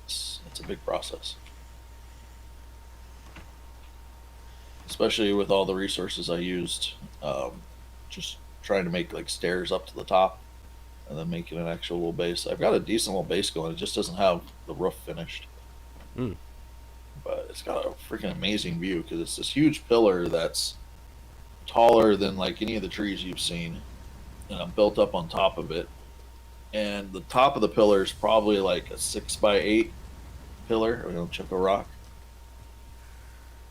It's a big process, especially with all the resources I used. Just trying to make like stairs up to the top, and then making an actual little base. I've got a decent little base going. It just doesn't have the roof finished. Mm. But it's got a freaking amazing view because it's this huge pillar that's taller than like any of the trees you've seen, and I'm built up on top of it. And the top of the pillar is probably like a 6x8 pillar, chip of rock.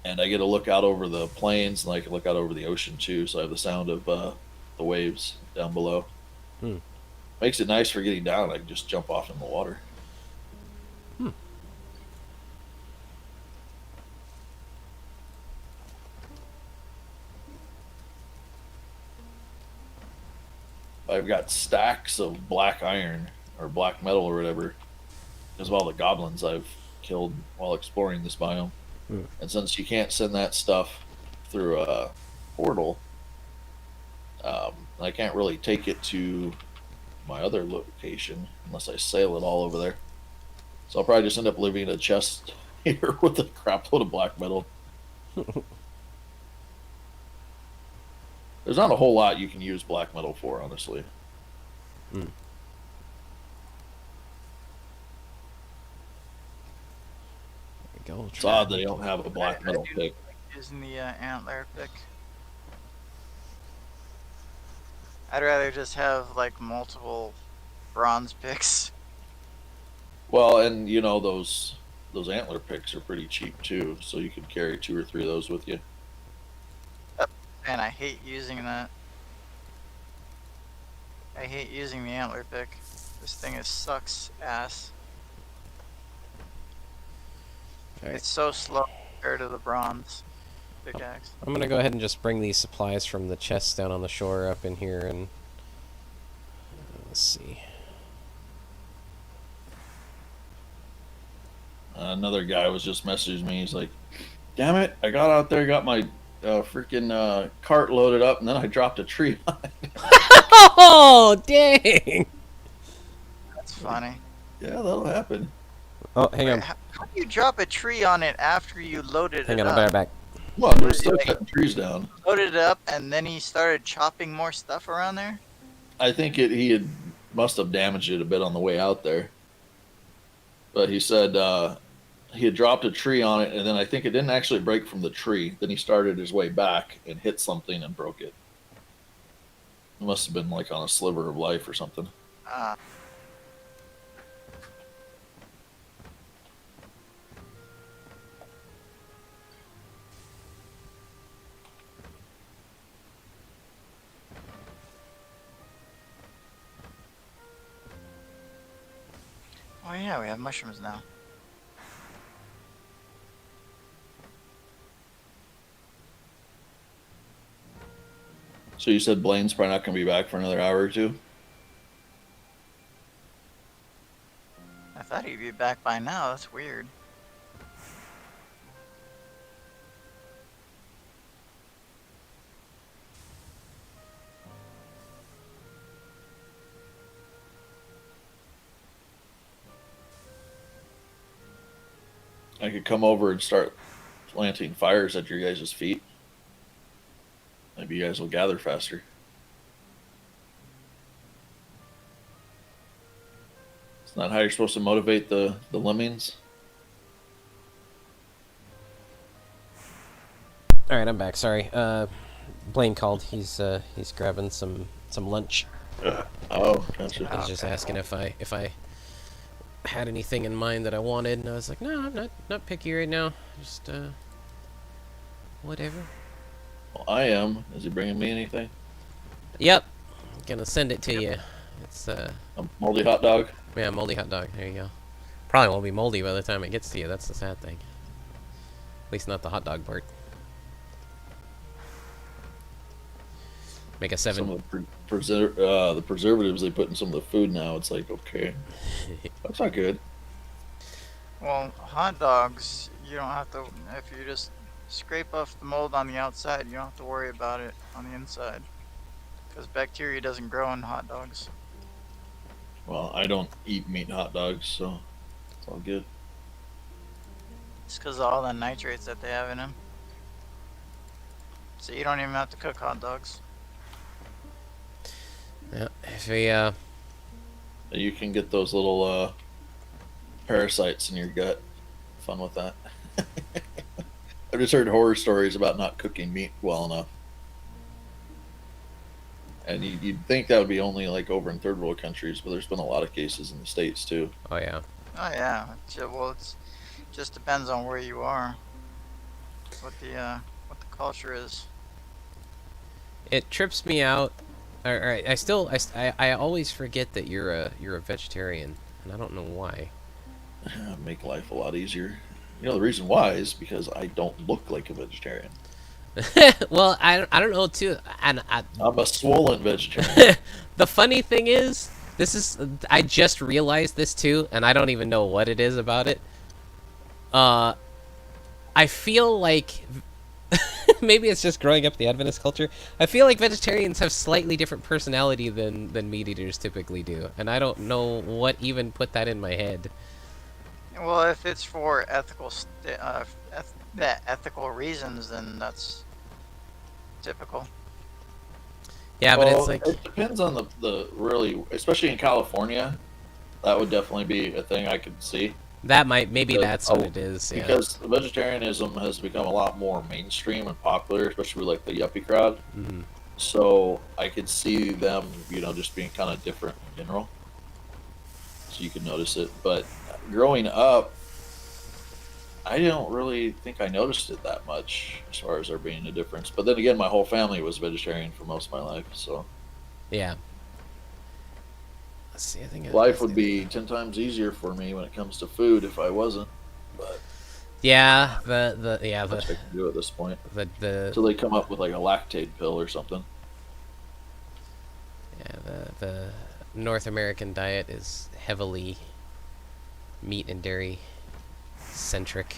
And I get to look out over the plains, and I can look out over the ocean too. So I have the sound of the waves down below. Hmm. Makes it nice for getting down. I can just jump off in the water. Hmm. I've got stacks of black iron or black metal or whatever, as well the goblins I've killed while exploring this biome. Hmm. And since you can't send that stuff through portal. I can't really take it to my other location unless I sail it all over there. So I'll probably just end up leaving a chest here with a crap load of black metal. There's not a whole lot you can use black metal for, honestly. Mm. There we go. It's odd they don't have a black metal I do pick. like using the antler pick. I'd rather just have like multiple bronze picks. Well, and you know those antler picks are pretty cheap too, so you could carry 2 or 3 of those with you. And I hate using that. I hate using the antler pick. This thing sucks ass. Alright. It's so slow compared to the bronze pickaxe. I'm gonna go ahead and just bring these supplies from the chests down on the shore up in here, and let's see. Another guy was just messaging me. He's like, "Damn it! I got out there, got my freaking cart loaded up, and then I dropped a tree on it." Oh, dang! That's funny. Yeah, that'll happen. Oh, hang on. How do you drop a tree on it after you loaded Hang it on, up? I'll be right back. Well, we're still cutting trees down. Loaded it up and then he started chopping more stuff around there? I think he must have damaged it a bit on the way out there. But he said he had dropped a tree on it, and then I think it didn't actually break from the tree. Then he started his way back and hit something and broke it. It must have been like on a sliver of life or something. Ah. Oh yeah, we have mushrooms now. So you said Blaine's probably not going to be back for another hour or two? I thought he'd be back by now. That's weird. I could come over and start planting fires at your guys' feet. Maybe you guys will gather faster. It's not how you're supposed to motivate the lemmings. All right, I'm back. Sorry. Blaine called. He's grabbing some lunch. Oh, gotcha. He's just asking if I had anything in mind that I wanted, and I was like, no, I'm not picky right now. Just whatever. Well, I am. Is he bringing me anything? Yep. Gonna send it to you. It's A moldy hot dog? yeah, moldy hot dog. There you go. Probably won't be moldy by the time it gets to you. That's the sad thing. At least not the hot dog part. Make a 7. Some of the preservatives they put in some of the food now, it's like, okay, that's not good. Well, hot dogs, you don't have to, if you just scrape off the mold on the outside, you don't have to worry about it on the inside. Because bacteria doesn't grow in hot dogs. Well, I don't eat meat hot dogs, so it's all good. It's because of all the nitrates that they have in them. So you don't even have to cook hot dogs. Yeah. If we You can get those little parasites in your gut. Fun with that. I've just heard horror stories about not cooking meat well enough. And you'd think that would be only like over in third world countries, but there's been a lot of cases in the States too. oh yeah. Oh yeah. Well, it just depends on where you are. What the culture is. It trips me out. All right, I always forget that you're a vegetarian, and I don't know why. Make life a lot easier. You know, the reason why is because I don't look like a vegetarian. Well, I don't know too, and I'm a swollen vegetarian. the funny thing is, I just realized this too, and I don't even know what it is about it. I feel like Maybe it's just growing up the Adventist culture. I feel like vegetarians have slightly different personality than meat eaters typically do, and I don't know what even put that in my head. Well, if it's for ethical reasons, then that's typical. Yeah, but it's Well, like, it depends on the really, especially in California, that would definitely be a thing I could see. that might, maybe Because, that's what it is. Yeah. because vegetarianism has become a lot more mainstream and popular, especially with like the yuppie crowd. Mhm. So I could see them, just being kind of different in general. So you can notice it. But growing up, I don't really think I noticed it that much as far as there being a difference. But then again, my whole family was vegetarian for most of my life, so Yeah. Let's see. I think life would be 10 times easier for me when it comes to food if I wasn't. But Yeah. much I can do at this point the until they come up with like a lactate pill or something. yeah the North American diet is heavily meat and dairy centric.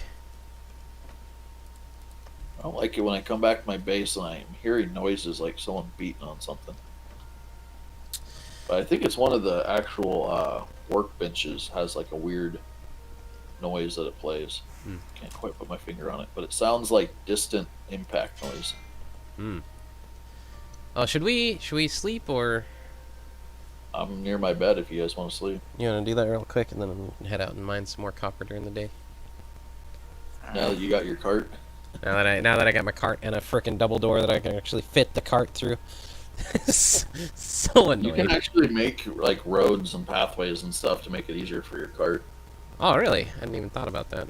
I don't like it when I come back to my base and I'm hearing noises like someone beating on something. But I think it's one of the actual workbenches has like a weird noise that it plays. Hmm. Can't quite put my finger on it, but it sounds like distant impact noise. Hmm. Oh, should we sleep, or I'm near my bed if you guys want to sleep. you want to do that real quick and then I'm head out and mine some more copper during the day? Now that you got your cart, Now that I got my cart and a frickin' double door that I can actually fit the cart through. So you annoying. can actually make like roads and pathways and stuff to make it easier for your cart. Oh, really? I hadn't even thought about that.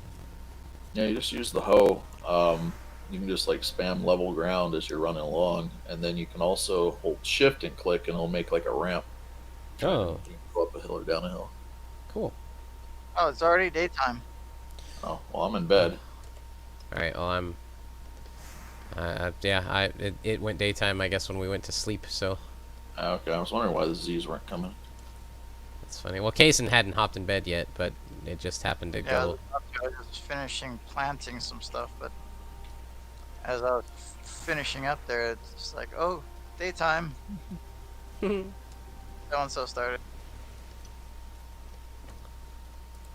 Yeah, you just use the hoe. You can just like spam level ground as you're running along, and then you can also hold shift and click, and it'll make like a ramp. Oh, You can go up a hill or down a hill. cool. Oh, it's already daytime. Oh, well, I'm in bed. All right. Well, I'm. Yeah. It went daytime, I guess, when we went to sleep. So Okay, I was wondering why the Z's weren't coming. that's funny. Well, Kaysen hadn't hopped in bed yet, but it just happened to Yeah, go. I was just finishing planting some stuff, but as I was finishing up there, it's just like, oh, daytime. So and so started.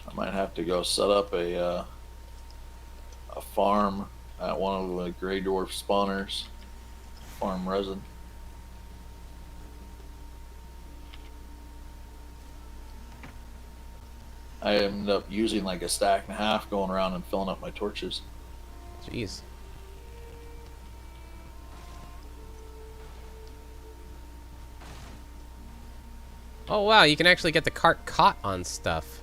I might have to go set up a farm at one of the gray dwarf spawners. Farm resin. I ended up using like a stack and a half going around and filling up my torches. Jeez. Oh wow, you can actually get the cart caught on stuff.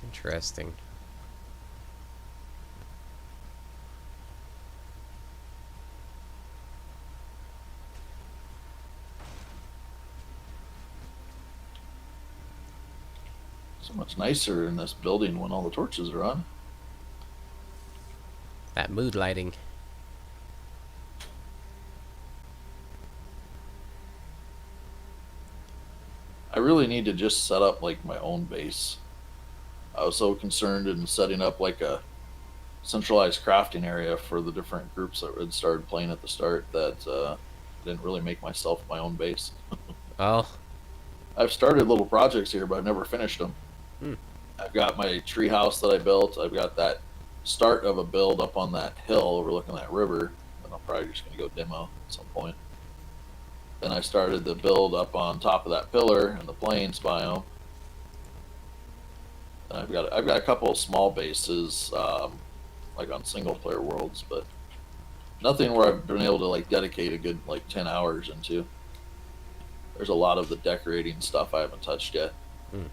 Interesting. So much nicer in this building when all the torches are on. That mood lighting. I really need to just set up like my own base. I was so concerned in setting up like a centralized crafting area for the different groups that had started playing at the start that I didn't really make myself my own base. Oh. I've started little projects here, but I've never finished them. Hmm. I've got my tree house that I built. I've got that start of a build up on that hill overlooking that river. And I'm probably just going to go demo at some point. Then I started the build up on top of that pillar in the plains biome. And I've got a couple of small bases, like on single player worlds, but nothing where I've been able to like dedicate a good like 10 hours into. There's a lot of the decorating stuff I haven't touched yet. Hmm.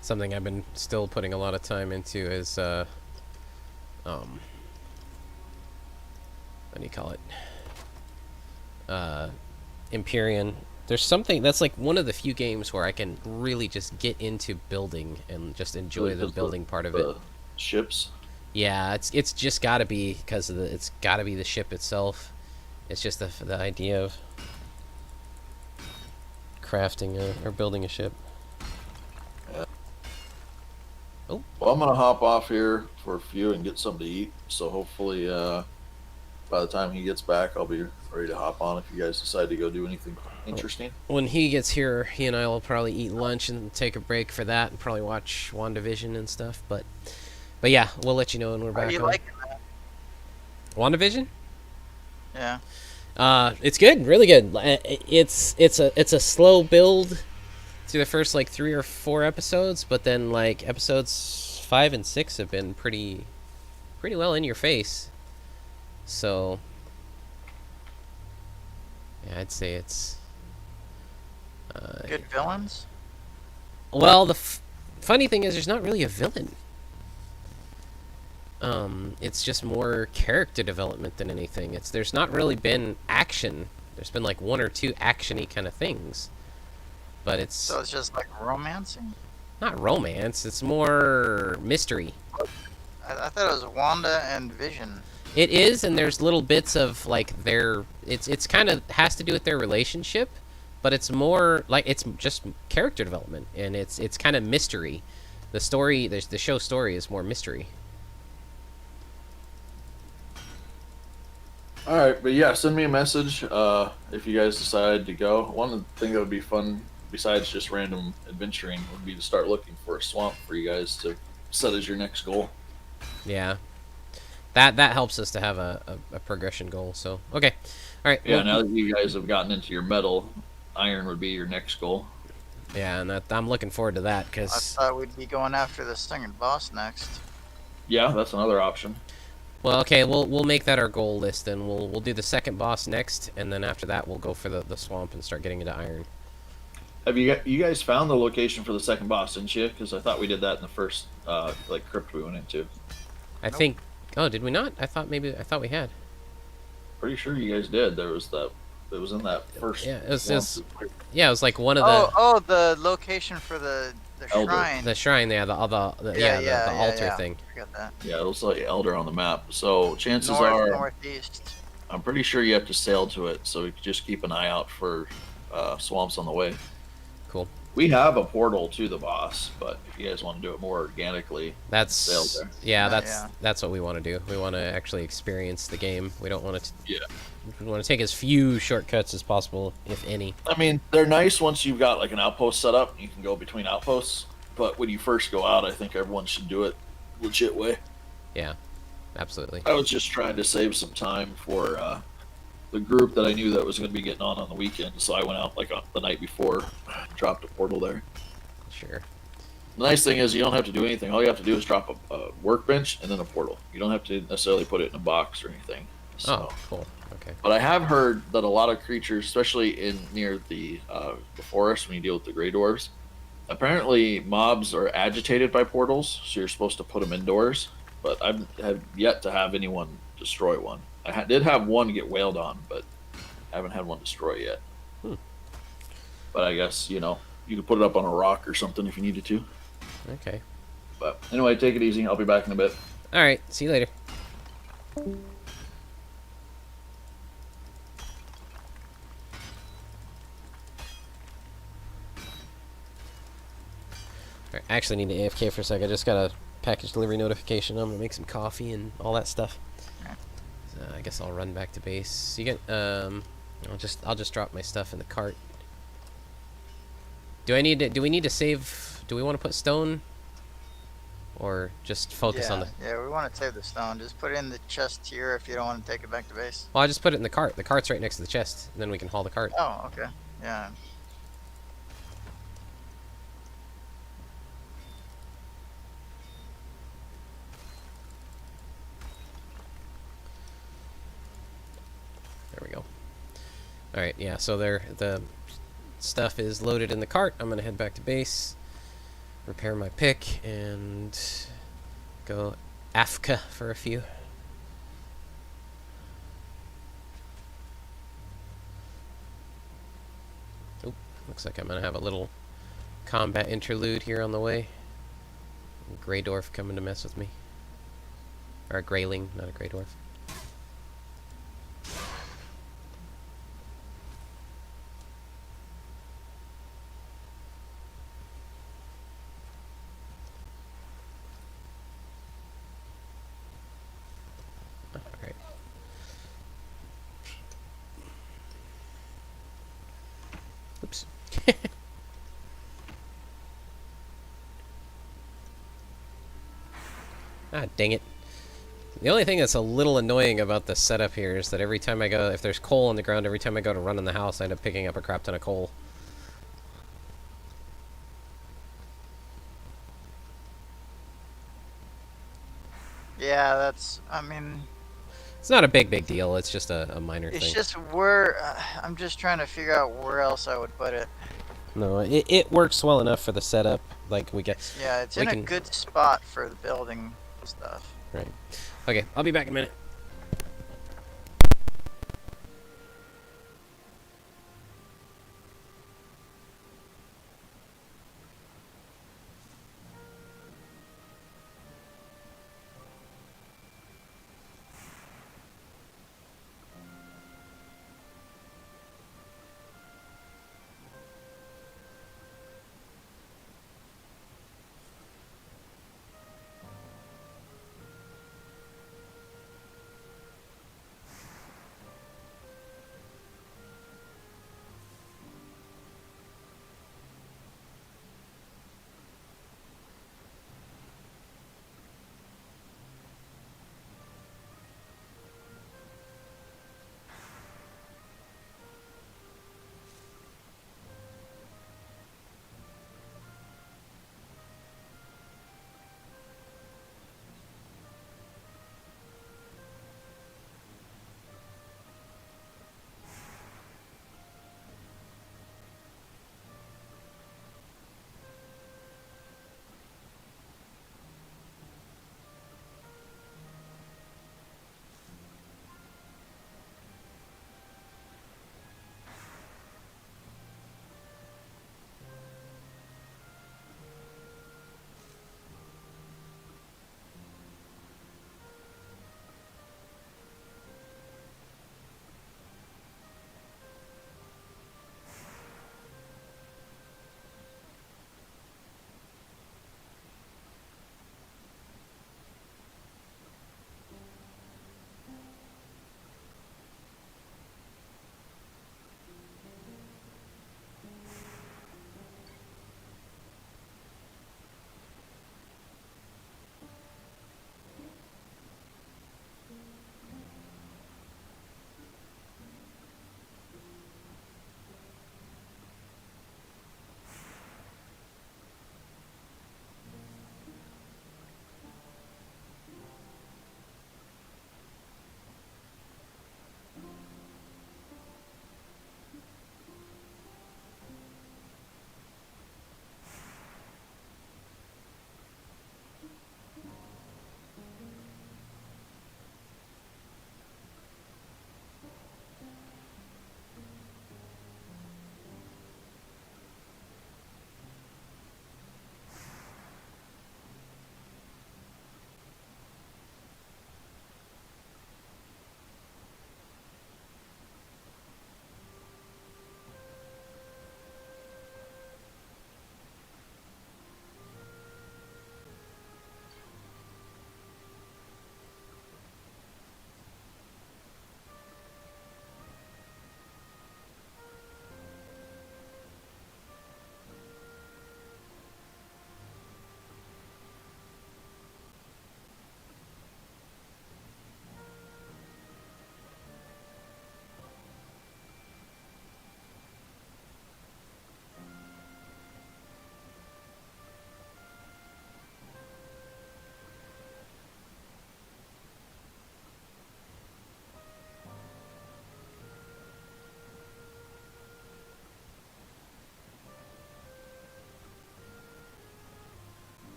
Something I've been still putting a lot of time into is what do you call it? Empyrean. There's something that's like one of the few games where I can really just get into building and just enjoy the building part of it. Ships. Yeah, it's just got to be because of it's got to be the ship itself. It's just the idea of crafting or building a ship. Yeah. Oh. Well, I'm gonna hop off here for a few and get something to eat. So hopefully, by the time he gets back, I'll be ready to hop on. If you guys decide to go do anything interesting. When he gets here, he and I will probably eat lunch and take a break for that, and probably watch WandaVision and stuff. But yeah, we'll let you know when we're back Are you on. liking that? WandaVision? Yeah. It's good, really good. It's a slow build through the first like 3 or 4 episodes, but then like episodes 5 and 6 have been pretty well in your face. So yeah, I'd say it's Good villains? well. The funny thing is, there's not really a villain. It's just more character development than anything. There's not really been action. There's been like 1 or 2 actiony kind of things, but So it's just like romancing? not romance. It's more mystery. I thought it was Wanda and Vision. It is, and there's little bits of like their. It's kind of has to do with their relationship, but it's more like it's just character development, and it's kind of mystery. The story, the show story, is more mystery. All right, but yeah, send me a message if you guys decide to go. One thing that would be fun, besides just random adventuring, would be to start looking for a swamp for you guys to set as your next goal. Yeah, that helps us to have a progression goal. So okay, all right. Yeah, well, now that you guys have gotten into your metal, iron would be your next goal. yeah, and I'm looking forward to that I because thought we'd be going after the second boss next. Yeah, that's another option. well, okay, we'll make that our goal list, and we'll do the second boss next, and then after that we'll go for the swamp and start getting into iron. Have you guys found the location for the second boss, didn't you? Because I thought we did that in the first like crypt we went into. I think. Oh, did we not? I thought we had. Pretty sure you guys did. There was that. It was in that first. Yeah, it was one. yeah, it was like one of the Oh, the location for the Elder. shrine. the shrine there, the altar yeah. thing. Forgot that. Yeah, it was like Elder on the map. So chances North, are, northeast. I'm pretty sure you have to sail to it. So we could just keep an eye out for swamps on the way. Cool. We have a portal to the boss, but if you guys want to do it more organically, sail That's there. that's what we want to do. We want to actually experience the game. We don't want to. Yeah. We want to take as few shortcuts as possible, if any. I mean, they're nice once you've got like an outpost set up. You can go between outposts. But when you first go out, I think everyone should do it legit way. Yeah, absolutely. I was just trying to save some time for the group that I knew that was going to be getting on the weekend, so I went out like on the night before, dropped a portal there. Sure. The nice thing is you don't have to do anything. All you have to do is drop a workbench and then a portal. You don't have to necessarily put it in a box or anything. So. Oh, cool. Okay. But I have heard that a lot of creatures, especially in near the forest, when you deal with the gray dwarves, apparently mobs are agitated by portals, so you're supposed to put them indoors. But I have yet to have anyone destroy one. I did have one get wailed on, but I haven't had one destroy yet. But I guess, you could put it up on a rock or something if you needed to. Okay. But anyway, take it easy. I'll be back in a bit. All right. See you later. Alright, I actually need to AFK for a sec. I just got a package delivery notification. I'm gonna make some coffee and all that stuff. So I guess I'll run back to base. You get I'll just drop my stuff in the cart. Do we need to save? Do we want to put stone? Or just focus on the... Yeah, we want to save the stone. Just put it in the chest here if you don't want to take it back to base. Well, I just put it in the cart. The cart's right next to the chest. And then we can haul the cart. Oh, okay. Yeah. There we go. Alright, yeah, so the stuff is loaded in the cart. I'm going to head back to base, repair my pick, and go AFK for a few. Oop, looks like I'm going to have a little combat interlude here on the way. Grey Dwarf coming to mess with me. Or a Greyling, not a Grey Dwarf. Ah, dang it. The only thing that's a little annoying about the setup here is that every time I go, if there's coal on the ground, every time I go to run in the house, I end up picking up a crap ton of coal. Yeah, that's. I mean, It's not a big deal. It's just a minor it's thing. just where I'm just trying to figure out where else I would put it. No, it works well enough for the setup. Like Yeah, it's we in a can. good spot for the building stuff. Right. Okay, I'll be back in a minute.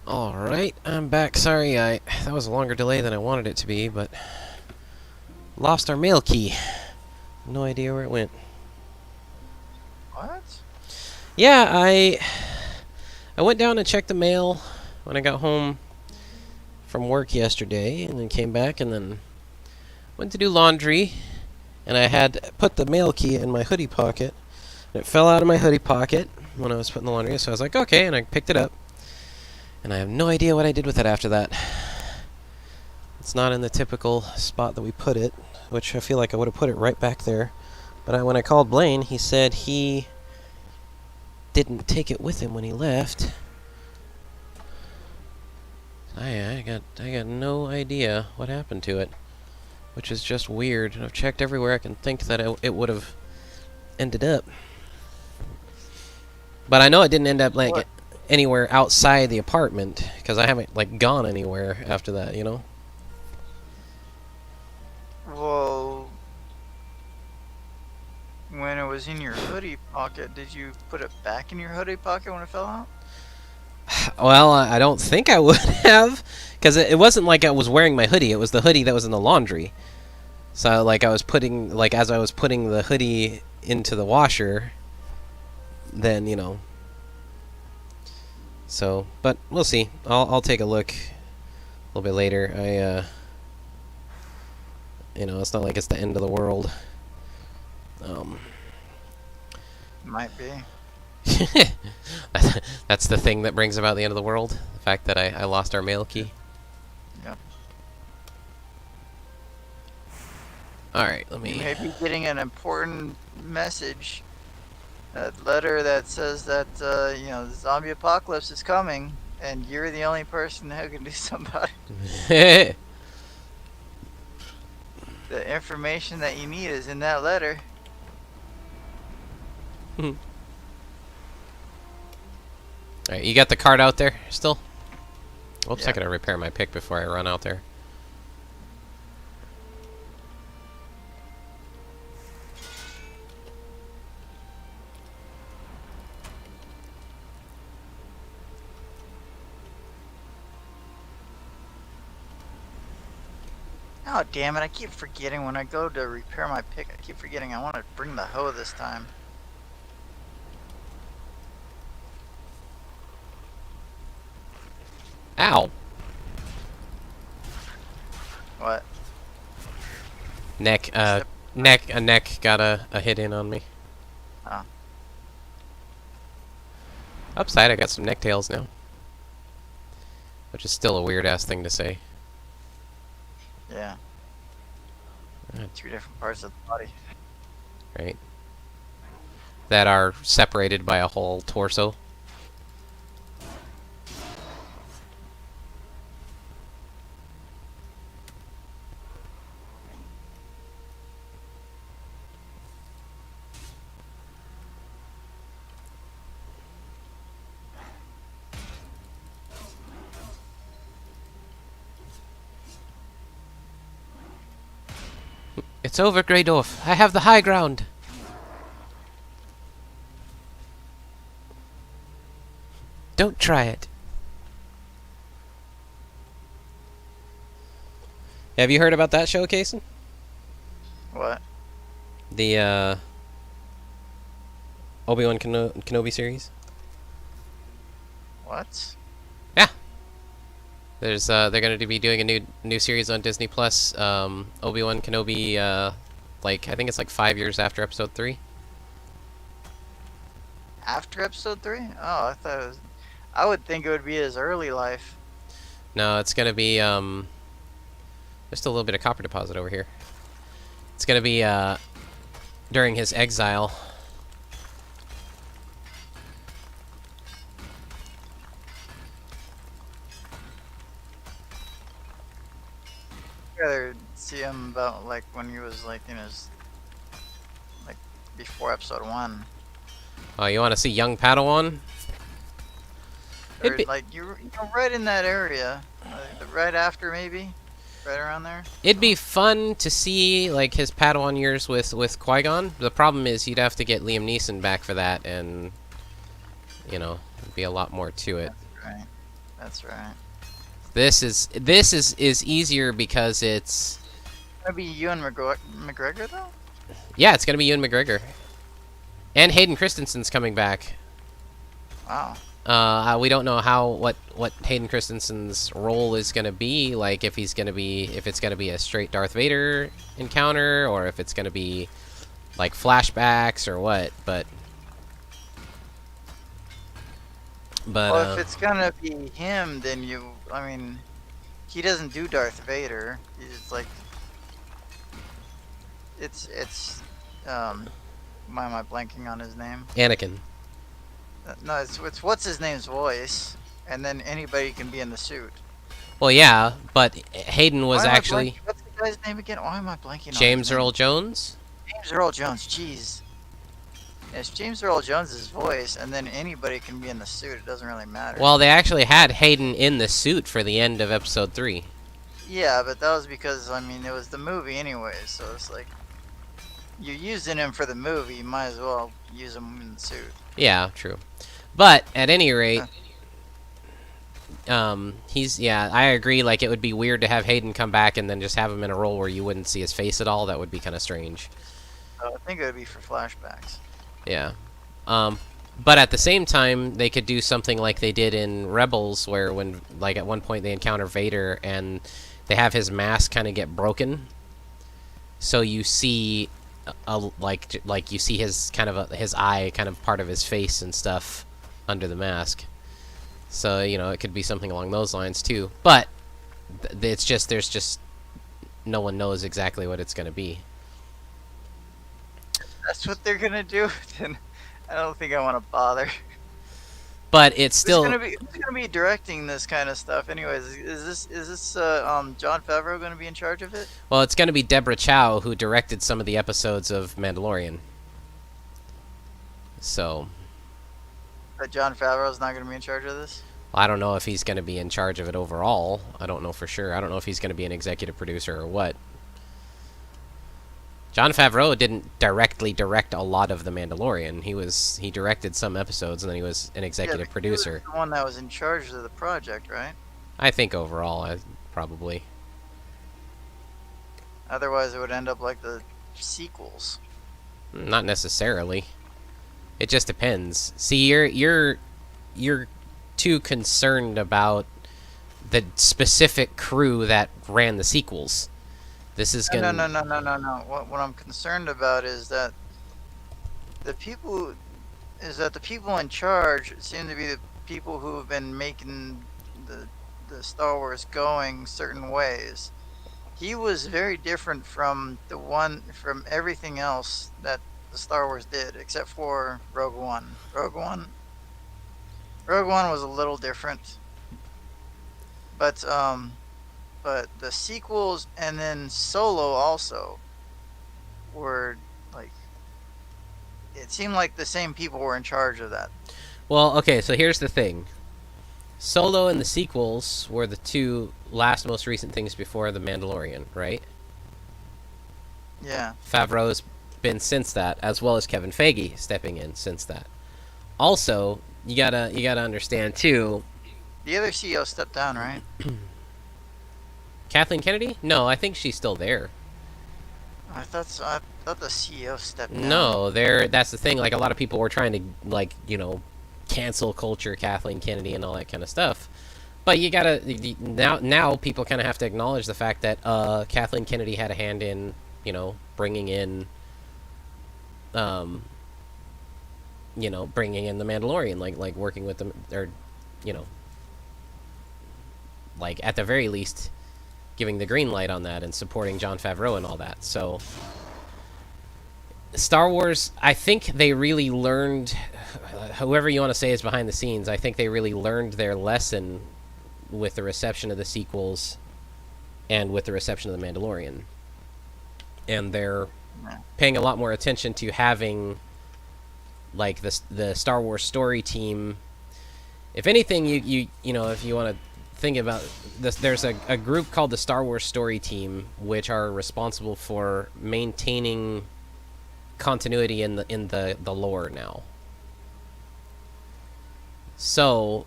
Alright, I'm back. Sorry, that was a longer delay than I wanted it to be, but lost our mail key. No idea where it went. What? Yeah, I went down and checked the mail when I got home from work yesterday, and then came back and then went to do laundry, and I had put the mail key in my hoodie pocket, and it fell out of my hoodie pocket when I was putting the laundry, so I was like, okay, and I picked it up, and I have no idea what I did with it after that. It's not in the typical spot that we put it, which I feel like I would have put it right back there, but when I called Blaine, he said he didn't take it with him when he left. I got no idea what happened to it, which is just weird. I've checked everywhere I can think that it would have ended up, but I know it didn't end up like What? anywhere outside the apartment because I haven't like gone anywhere after that, you know. Well, when it was in your hoodie pocket, did you put it back in your hoodie pocket when it fell out? Well, I don't think I would have, because it wasn't like I was wearing my hoodie. It was the hoodie that was in the laundry. So, like, as I was putting the hoodie into the washer, then, you know. So, but we'll see. I'll take a look a little bit later. You know, it's not like it's the end of the world. Might be. That's the thing that brings about the end of the world. The fact that I lost our mail key. Yep. Alright, let You me... may be getting an important message. That letter that says that, you know, the zombie apocalypse is coming, and you're the only person who can do something about it. The information that you need is in that letter. Alright, you got the card out there still? Oops, Yeah. I gotta repair my pick before I run out there. Oh, damn it, I keep forgetting when I go to repair my pick, I keep forgetting I want to bring the hoe this time. Ow! What? A neck got a hit in on me. Oh. Upside, I got some neck tails now. Which is still a weird ass thing to say. Yeah. Right. Two different parts of the body. Right? That are separated by a whole torso. It's over, Greydorf. I have the high ground. Don't try it. Have you heard about that show, Kason? What? The Obi-Wan Kenobi series? What? There's they're going to be doing a new series on Disney Plus. Obi-Wan Kenobi, like I think it's like 5 years after Episode 3. After episode 3? Oh, I thought it was... I would think it would be his early life. No, it's going to be just a little bit of copper deposit over here. It's going to be during his exile. I'd rather see him about like when he was like in his... like before episode 1. Oh, you want to see young Padawan? Or like you're right in that area. Right after maybe? Right around there? It'd be fun to see like his Padawan years with Qui-Gon. The problem is you'd have to get Liam Neeson back for that, and you know, there'd be a lot more to it. Right. That's right. This is easier because it's Gonna be Ewan McGregor though. yeah, it's gonna be Ewan McGregor, and Hayden Christensen's coming back. Wow. We don't know what Hayden Christensen's role is gonna be. Like if it's gonna be a straight Darth Vader encounter, or if it's gonna be like flashbacks or what. But Well, if it's gonna be him, then I mean, he doesn't do Darth Vader. He's just like, why am I blanking on his name? Anakin. No, it's what's his name's voice, and then anybody can be in the suit. Well, yeah, but Hayden was actually What's the guy's name again? Why am I blanking on James his name? Earl Jones. James Earl Jones. Jeez. It's James Earl Jones's voice, and then anybody can be in the suit. It doesn't really matter. Well, they actually had Hayden in the suit for the end of episode 3. Yeah, but that was because, I mean, it was the movie anyway, so it's like, you're using him for the movie, you might as well use him in the suit. Yeah, true. But at any rate, I agree. Like it would be weird to have Hayden come back and then just have him in a role where you wouldn't see his face at all. That would be kind of strange. I think it would be for flashbacks. Yeah. But at the same time, they could do something like they did in Rebels, where when, like, at one point they encounter Vader and they have his mask kind of get broken, so you see, like you see his kind of his eye, kind of part of his face and stuff under the mask. So it could be something along those lines too. But it's just there's just no one knows exactly what it's going to be. That's what they're gonna do. Then I don't think I want to bother. But it's still Who's gonna be directing this kind of stuff? Anyways, is this Jon Favreau gonna be in charge of it? well, it's going to be Deborah Chow who directed some of the episodes of Mandalorian. So But Jon Favreau's not gonna be in charge of this. I don't know if he's going to be in charge of it overall. I don't know for sure. I don't know if he's going to be an executive producer or what. Jon Favreau didn't directly direct a lot of The Mandalorian. He directed some episodes, and then he was an executive producer. He was the one that was in charge of the project, right? I think overall, probably. Otherwise, it would end up like the sequels. Not necessarily. It just depends. See, you're too concerned about the specific crew that ran the sequels. This is gonna No. What I'm concerned about is that the people in charge seem to be the people who have been making the Star Wars going certain ways. He was very different from everything else that the Star Wars did, except for Rogue One. Rogue One was a little different, but the sequels and then Solo also were like, it seemed like the same people were in charge of that. Well, okay, so here's the thing. Solo and the sequels were the two most recent things before The Mandalorian, right? Yeah. Favreau's been since that, as well as Kevin Feige stepping in since that. Also, you gotta understand too. The other CEO stepped down, right? Kathleen Kennedy? No, I think she's still there. I thought so. I thought the CEO stepped down. No, that's the thing. Like, a lot of people were trying to, cancel culture Kathleen Kennedy and all that kind of stuff. But you gotta now people kind of have to acknowledge the fact that Kathleen Kennedy had a hand in, bringing in, bringing in the Mandalorian, like working with them, or, like at the very least, giving the green light on that and supporting Jon Favreau and all that. So Star Wars, I think they really learned, whoever you want to say is behind the scenes, I think they really learned their lesson with the reception of the sequels and with the reception of The Mandalorian. And they're paying a lot more attention to having, like, the Star Wars story team. If anything, you if you want to think about this, there's a group called the Star Wars story team, which are responsible for maintaining continuity in the lore now. So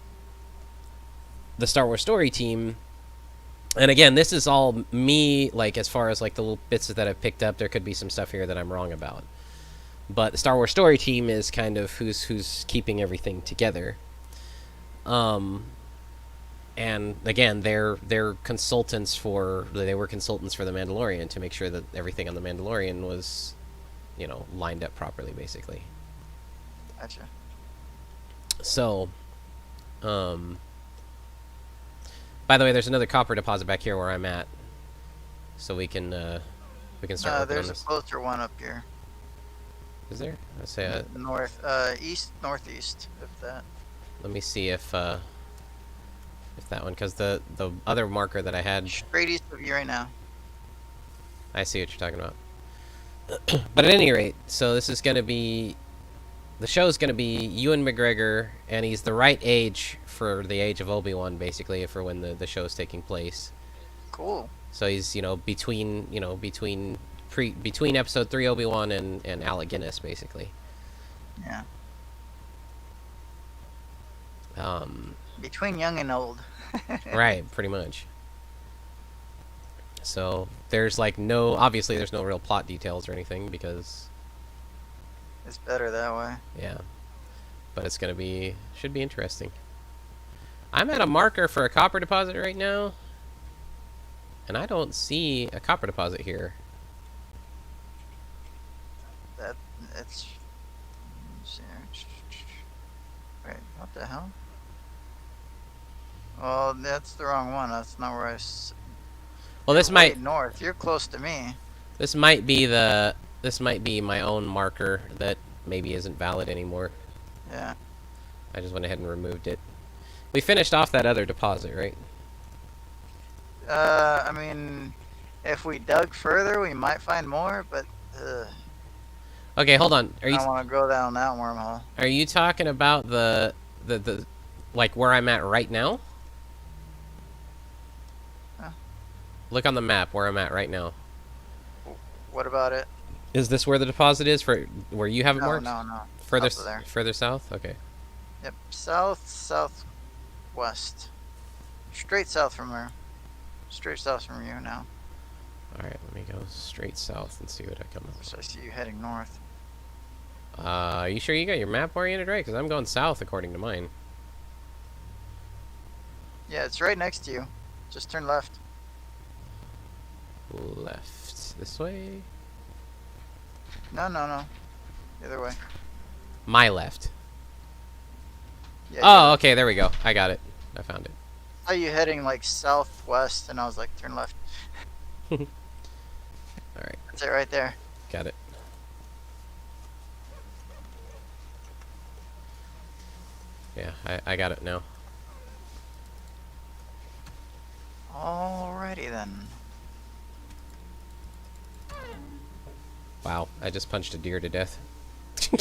the Star Wars Story team, and again, this is all me, like, as far as, like, the little bits that I've picked up, there could be some stuff here that I'm wrong about. But the Star Wars Story team is kind of who's keeping everything together. And again, they're consultants they were consultants for the Mandalorian to make sure that everything on the Mandalorian was, lined up properly, basically. Gotcha. So, by the way, there's another copper deposit back here where I'm at, so we can start working on There's a this. closer one up here. Is there? Let's say, East, northeast, if that. let me see if that one, because the other marker that I had, Straight east of you right now. I see what you're talking about. But at any rate, so this is going to be, the show's going to be Ewan McGregor, and he's the right age for the age of Obi-Wan, basically, for when the show's taking place. Cool. So he's, between episode 3 Obi-Wan and Alec Guinness, basically. Yeah. Um, Between young and old. right, pretty much. So there's obviously there's no real plot details or anything because, It's better that way. yeah, but it's should be interesting. I'm at a marker for a copper deposit right now, and I don't see a copper deposit here. It's. Wait, what the hell? Well, that's the wrong one. That's not where Well, this Way might north. You're close to me. this might be my own marker that maybe isn't valid anymore. Yeah. I just went ahead and removed it. We finished off that other deposit, right? I mean, if we dug further, we might find more, but Okay, hold on. I don't want to go down that wormhole. Are you talking about the like where I'm at right now? Huh. Look on the map where I'm at right now. What about it? Is this where the deposit is for where you have it No, marked? no. Further South of there. further south? Okay. Yep. Southwest. Straight south from there. Straight south from you now. All right, let me go straight south and see what I come up So I see you heading north. with. Are you sure you got your map oriented right? Because I'm going south according to mine. Yeah, it's right next to you. Just turn left. Left. This way? No. The other way. My left. Yeah. Oh, okay, there we go. I got it. I found it. I saw you heading like southwest, and I was like, turn left. All right, That's it right there. got it. Yeah, I got it now. Alrighty then. Wow, I just punched a deer to death. You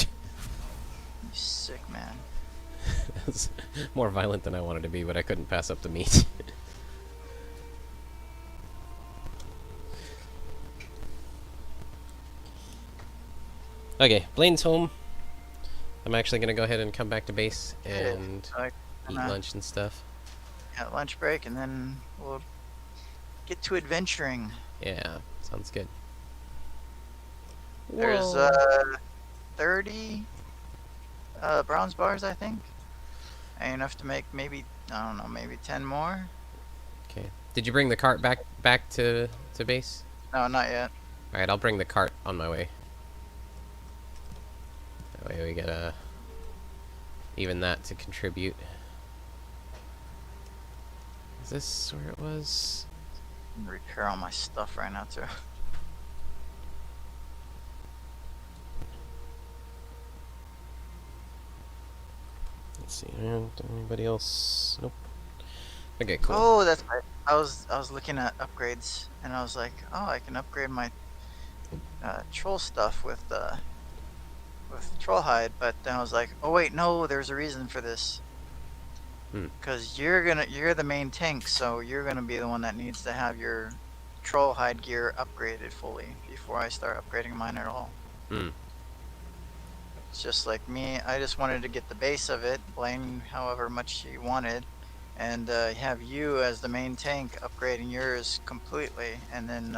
sick man. That's more violent than I wanted to be, but I couldn't pass up the meat. Okay, Blaine's home. I'm actually gonna go ahead and come back to base and eat lunch and stuff. At lunch break, and then we'll get to adventuring. Yeah, sounds good. There's 30 bronze bars, I think. And enough to make maybe, I don't know, maybe 10 more. Okay. Did you bring the cart back to base? No, not yet. All right, I'll bring the cart on my way. That way we get even that to contribute. Is this where it was? Repair all my stuff right now too. Let's see. Anybody else? Nope. Okay, cool. Oh, that's right. I was looking at upgrades, and I was like, oh, I can upgrade my troll stuff with troll hide. But then I was like, oh wait, no, there's a reason for this. Because you're the main tank, so you're gonna be the one that needs to have your troll hide gear upgraded fully before I start upgrading mine at all. It's just like me. I just wanted to get the base of it, Blaine however much he wanted, and have you as the main tank upgrading yours completely, and then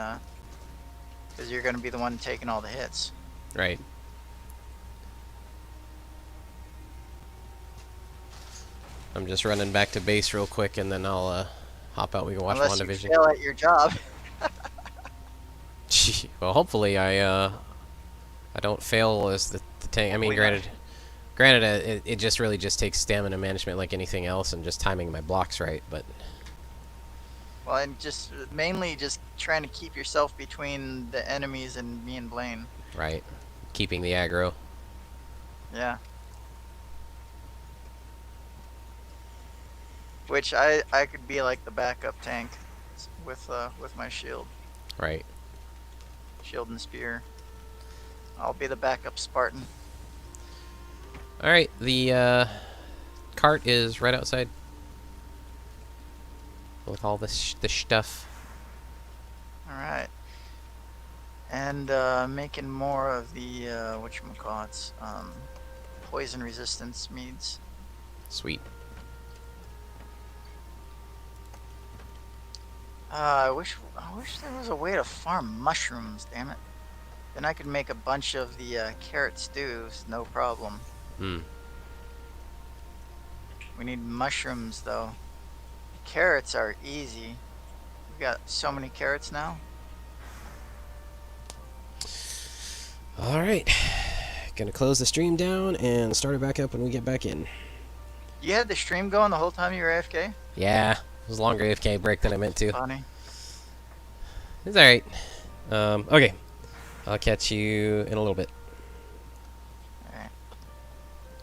because you're going to be the one taking all the hits. Right. I'm just running back to base real quick, and then I'll hop out. We can watch Unless you WandaVision. fail at your job. Well, hopefully I don't fail as the tank. I mean, Hopefully not. granted, it just really just takes stamina management like anything else, and just timing my blocks right. But Well, and just mainly just trying to keep yourself between the enemies and me and Blaine. right, keeping the aggro. Yeah. Which I could be like the backup tank with my shield Right. and spear. I'll be the backup Spartan. All right. The cart is right outside with all the stuff. All right. And making more of the whatchamacallits, poison resistance meads. Sweet. I wish there was a way to farm mushrooms. Damn it! Then I could make a bunch of the carrot stews, no problem. Hmm. We need mushrooms though. Carrots are easy. We got so many carrots now. All right. Gonna close the stream down and start it back up when we get back in. You had the stream going the whole time you were AFK? Yeah, it was a longer AFK break than I meant to. Funny. It's all right. Okay. I'll catch you in a little bit.